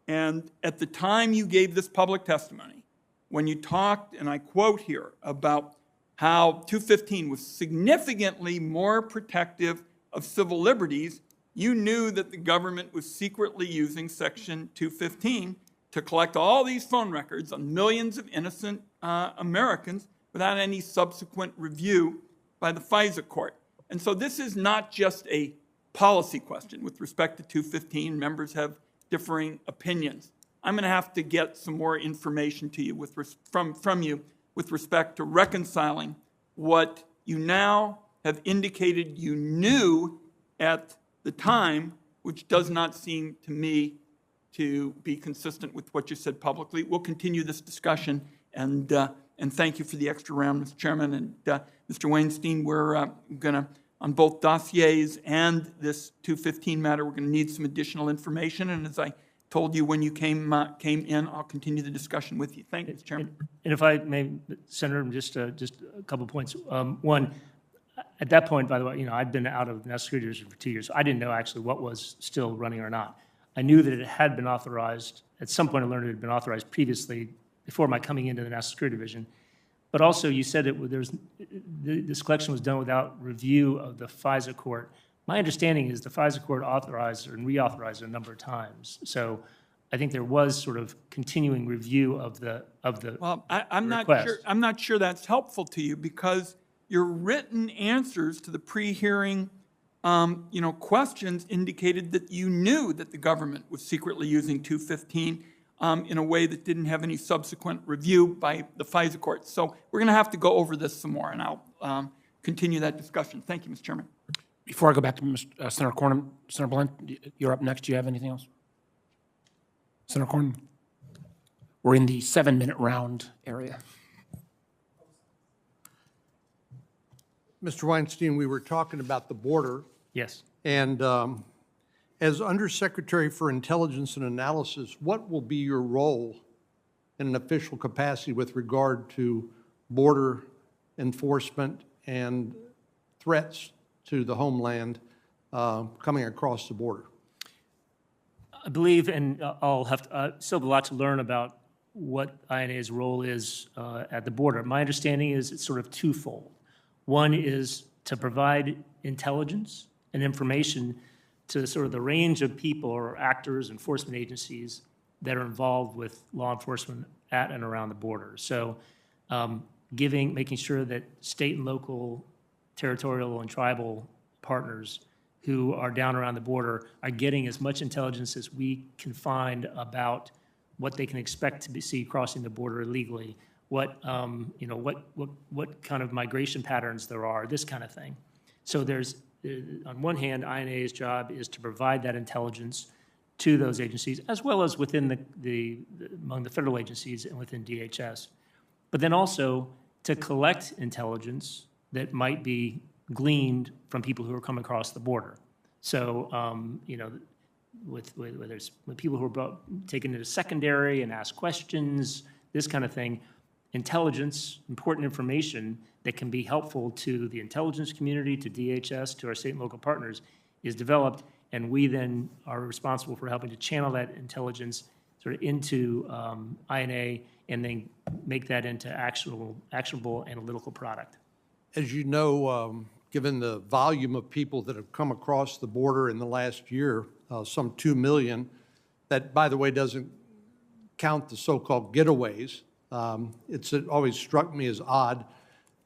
And at the time you gave this public testimony, when you talked, and I quote here, about how 215 was significantly more protective of civil liberties, you knew that the government was secretly using Section 215 to collect all these phone records on millions of innocent Americans without any subsequent review by the FISA court. And so this is not just a policy question with respect to 215. Members have differing opinions. I'm going to have to get some more information to you from you with respect to reconciling what you now have indicated you knew at the time, which does not seem to me to be consistent with what you said publicly. We'll continue this discussion, and thank you for the extra round, Mr. Chairman. And Mr. Wainstein, we're going to, on both dossiers and this 215 matter, we're going to need some additional information. And as I told you when you came in, I'll continue the discussion with you. Thank you, Mr. Chairman. And if I may, Senator, just a couple points. One, at that point, by the way, I'd been out of the National Security Division for 2 years. So I didn't know actually what was still running or not. I knew that it had been authorized. At some point, I learned it had been authorized previously before my coming into the National Security Division. But also, you said this collection was done without review of the FISA court. My understanding is the FISA court authorized and reauthorized it a number of times. So I think there was sort of continuing review of the Well, I'm request. not sure that's helpful to you, because your written answers to the pre-hearing questions indicated that you knew that the government was secretly using 215 in a way that didn't have any subsequent review by the FISA court. So we're going to have to go over this some more, and I'll continue that discussion. Thank you, Mr. Chairman. Before I go back to Senator Cornyn, Senator Blunt, you're up next. Do you have anything else? Senator Cornyn? We're in the 7-minute round area. Mr. Weinstein, we were talking about the border, Yes. and as Undersecretary for Intelligence and Analysis, what will be your role in an official capacity with regard to border enforcement and threats to the homeland coming across the border? I believe, and I'll have still have a lot to learn about what INA's role is at the border. My understanding is it's sort of twofold. One is to provide intelligence and information to sort of the range of people or actors, enforcement agencies that are involved with law enforcement at and around the border. So making sure that state and local, territorial and tribal partners who are down around the border are getting as much intelligence as we can find about what they can expect to see crossing the border illegally, what kind of migration patterns there are, this kind of thing. So there's, on one hand, INA's job is to provide that intelligence to those agencies, as well as within among the federal agencies and within DHS. But then also to collect intelligence that might be gleaned from people who are coming across the border. So, whether it's when people who are taken into secondary and ask questions, this kind of thing, intelligence, important information that can be helpful to the intelligence community, to DHS, to our state and local partners, is developed, and we then are responsible for helping to channel that intelligence sort of into INA and then make that into actionable analytical product. As you know, given the volume of people that have come across the border in the last year, some 2 million, that, by the way, doesn't count the so-called getaways. It's always struck me as odd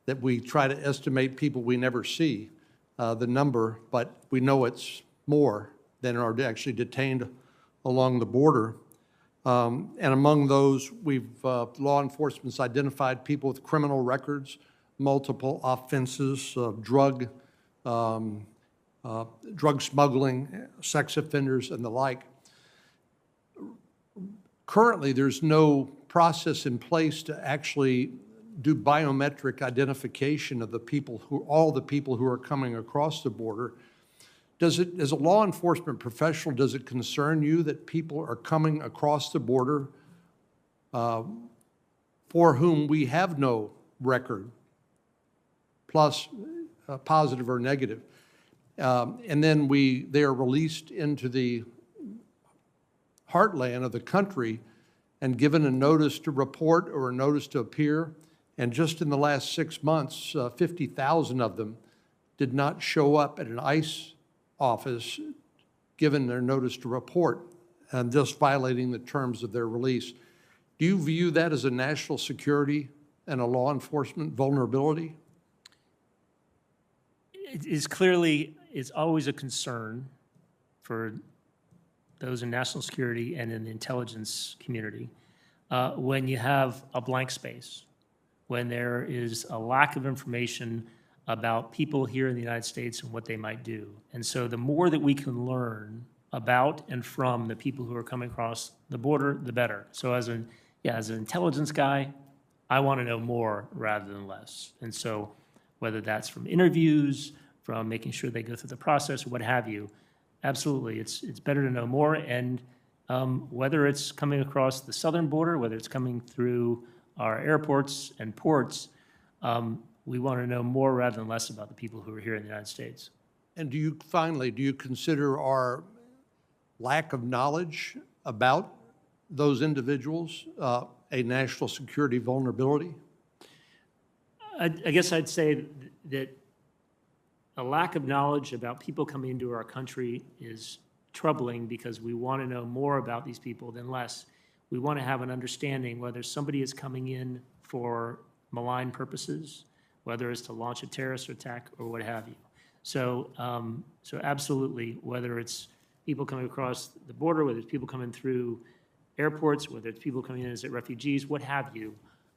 that we try to estimate people we never see, the number, but we know it's more than are actually detained along the border. And among those, law enforcement's identified people with criminal records, multiple offenses, drug smuggling, sex offenders, and the like. Currently, there's no process in place to actually do biometric identification of all the people who are coming across the border. As a law enforcement professional, does it concern you that people are coming across the border for whom we have no record, plus positive or negative, and then they are released into the heartland of the country and given a notice to report or a notice to appear, and just in the last 6 months, 50,000 of them did not show up at an ICE office given their notice to report and just violating the terms of their release. Do you view that as a national security and a law enforcement vulnerability? It's always a concern for those in national security and in the intelligence community when you have a blank space, when there is a lack of information about people here in the United States and what they might do. And so the more that we can learn about and from the people who are coming across the border, the better. So as an intelligence guy, I want to know more rather than less. And so whether that's from interviews, from making sure they go through the process, or what have you, absolutely, it's better to know more. And whether it's coming across the southern border, whether it's coming through our airports and ports, we want to know more rather than less about the people who are here in the United States. And do you consider our lack of knowledge about those individuals a national security vulnerability? I guess I'd say that a lack of knowledge about people coming into our country is troubling because we want to know more about these people than less. We want to have an understanding whether somebody is coming in for malign purposes, whether it's to launch a terrorist attack or what have you. So absolutely, whether it's people coming across the border, whether it's people coming through airports, whether it's people coming in as refugees, what have you,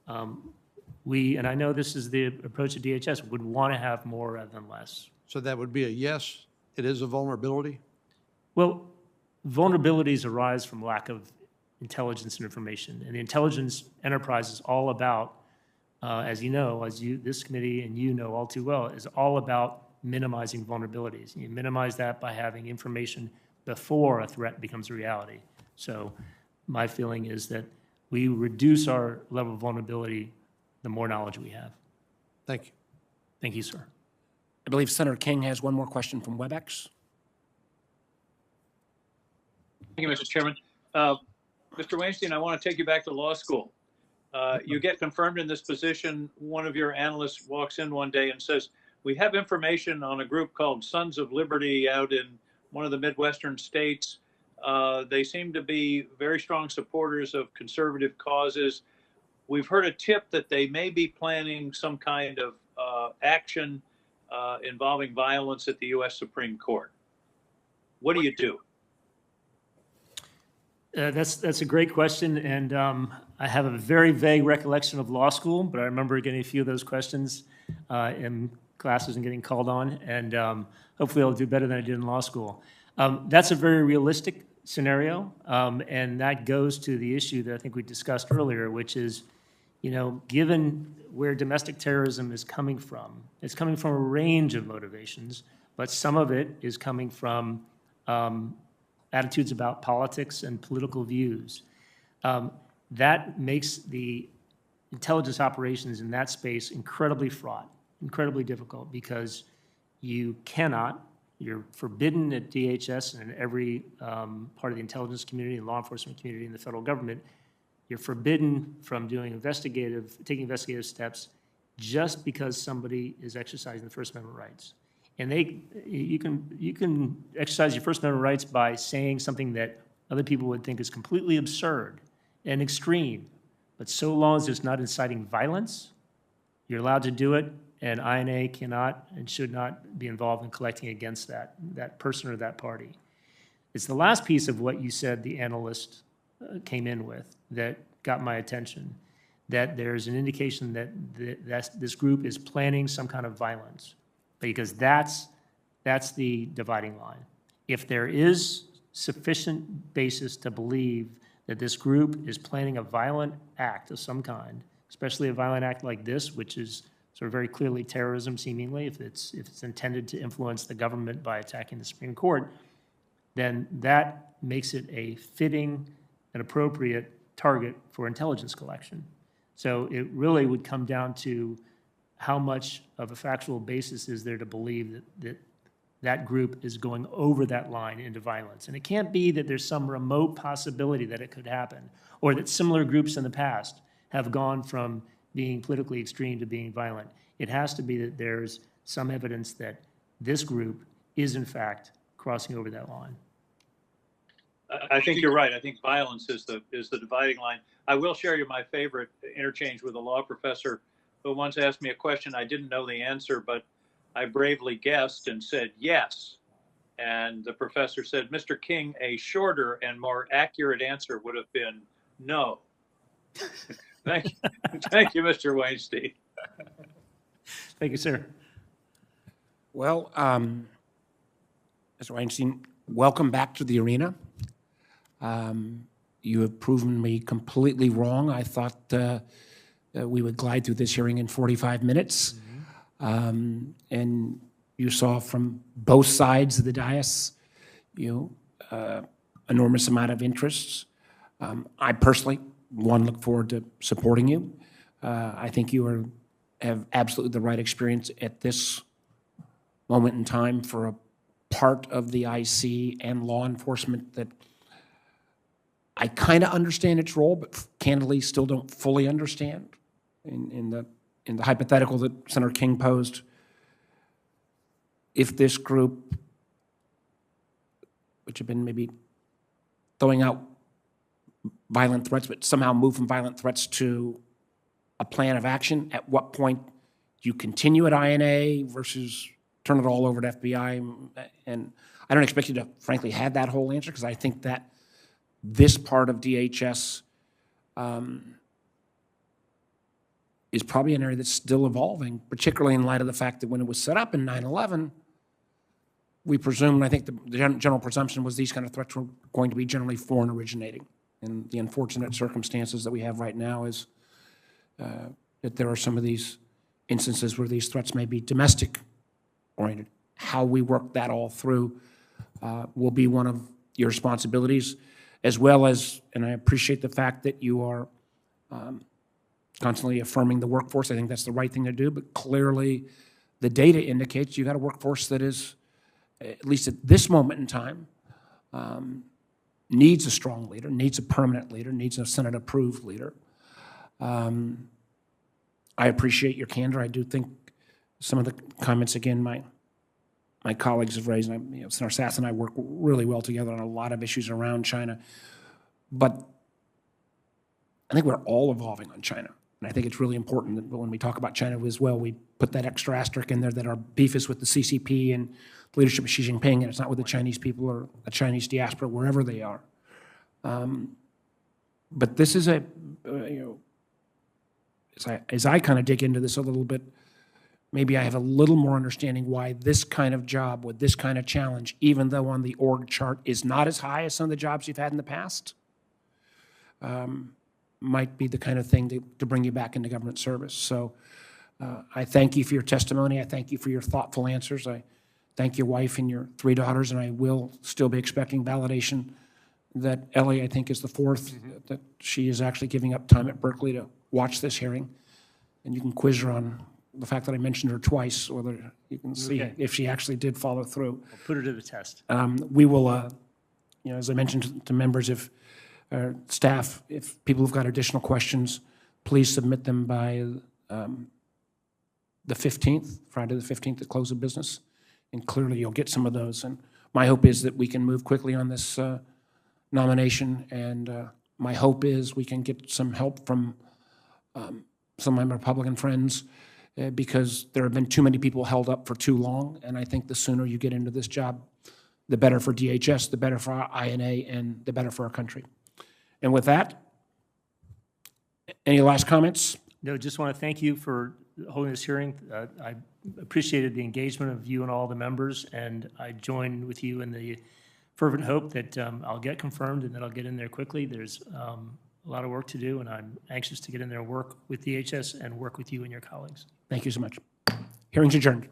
and I know this is the approach of DHS, would want to have more rather than less. So that would be a yes, it is a vulnerability? Well, vulnerabilities arise from lack of intelligence and information. And the intelligence enterprise is all about, as you know, this committee and you know all too well, is all about minimizing vulnerabilities. You minimize that by having information before a threat becomes a reality. So my feeling is that we reduce our level of vulnerability the more knowledge we have. Thank you. Thank you, sir. I believe Senator King has one more question from WebEx. Thank you, Mr. Chairman. Mr. Wainstein, I want to take you back to law school. You get confirmed in this position. One of your analysts walks in one day and says, we have information on a group called Sons of Liberty out in one of the Midwestern states. They seem to be very strong supporters of conservative causes. We've heard a tip that they may be planning some kind of action involving violence at the U.S. Supreme Court. What do you do? That's a great question, and I have a very vague recollection of law school, but I remember getting a few of those questions in classes and getting called on, and hopefully I'll do better than I did in law school. That's a very realistic scenario, and that goes to the issue that I think we discussed earlier, which is, given where domestic terrorism is coming from, it's coming from a range of motivations, but some of it is coming from attitudes about politics and political views. That makes the intelligence operations in that space incredibly fraught, incredibly difficult, because you're forbidden at DHS and in every part of the intelligence community and law enforcement community in the federal government, you're forbidden from taking investigative steps just because somebody is exercising the First Amendment rights. And you can exercise your First Amendment rights by saying something that other people would think is completely absurd and extreme. But so long as it's not inciting violence, you're allowed to do it, and INA cannot and should not be involved in collecting against that person or that party. It's the last piece of what you said the analyst came in with that got my attention, that there's an indication that this group is planning some kind of violence, because that's the dividing line. If there is sufficient basis to believe that this group is planning a violent act of some kind, especially a violent act like this, which is sort of very clearly terrorism, seemingly, if it's intended to influence the government by attacking the Supreme Court, then that makes it a fitting and appropriate target for intelligence collection. So it really would come down to how much of a factual basis is there to believe that group is going over that line into violence. And it can't be that there's some remote possibility that it could happen, or that similar groups in the past have gone from being politically extreme to being violent. It has to be that there's some evidence that this group is in fact crossing over that line. I think you're right. I think violence is the dividing line. I will share you my favorite interchange with a law professor who once asked me a question I didn't know the answer, but I bravely guessed and said yes. And the professor said, Mr. King, a shorter and more accurate answer would have been no. Thank you, Mr. Wainstein. Thank you, sir. Well, Mr. Weinstein, welcome back to the arena. You have proven me completely wrong. I thought we would glide through this hearing in 45 minutes. And you saw from both sides of the dais, enormous amount of interests. I personally, look forward to supporting you. I think you have absolutely the right experience at this moment in time for a part of the IC and law enforcement that I kind of understand its role, but candidly still don't fully understand. In the hypothetical that Senator King posed, if this group, which have been maybe throwing out violent threats, but somehow move from violent threats to a plan of action, at what point do you continue at INA versus turn it all over to FBI? And I don't expect you to, frankly, have that whole answer, because I think that this part of DHS is probably an area that's still evolving, particularly in light of the fact that when it was set up in 9/11, we presumed, I think the general presumption was these kind of threats were going to be generally foreign originating. And the unfortunate circumstances that we have right now is that there are some of these instances where these threats may be domestic oriented. How we work that all through will be one of your responsibilities, as well as, and I appreciate the fact that you are constantly affirming the workforce. I think that's the right thing to do, but clearly the data indicates you've got a workforce that is, at least at this moment in time, needs a strong leader, needs a permanent leader, needs a Senate-approved leader. I appreciate your candor. I do think some of the comments, again, my colleagues have raised, and Senator Sass and I work really well together on a lot of issues around China, but I think we're all evolving on China. And I think it's really important that when we talk about China as well, we put that extra asterisk in there that our beef is with the CCP and the leadership of Xi Jinping, and it's not with the Chinese people or the Chinese diaspora, wherever they are. But this is as I kind of dig into this a little bit, maybe I have a little more understanding why this kind of job with this kind of challenge, even though on the org chart is not as high as some of the jobs you've had in the past, might be the kind of thing to bring you back into government service. So I thank you for your testimony. I thank you for your thoughtful answers. I thank your wife and your 3 daughters, and I will still be expecting validation that Ellie, I think, is the 4th, that she is actually giving up time at Berkeley to watch this hearing. And you can quiz her on the fact that I mentioned her twice, whether you can see if she actually did follow through. I'll put her to the test. We will, as I mentioned to members, if staff, if people have got additional questions, please submit them by the 15th, Friday the 15th, at close of business. And clearly you'll get some of those. And my hope is that we can move quickly on this nomination. And my hope is we can get some help from some of my Republican friends because there have been too many people held up for too long. And I think the sooner you get into this job, the better for DHS, the better for our INA, and the better for our country. And with that, any last comments? No, just want to thank you for holding this hearing. I appreciated the engagement of you and all the members, and I join with you in the fervent hope that I'll get confirmed and that I'll get in there quickly. There's a lot of work to do, and I'm anxious to get in there and work with DHS and work with you and your colleagues. Thank you so much. Hearing's adjourned.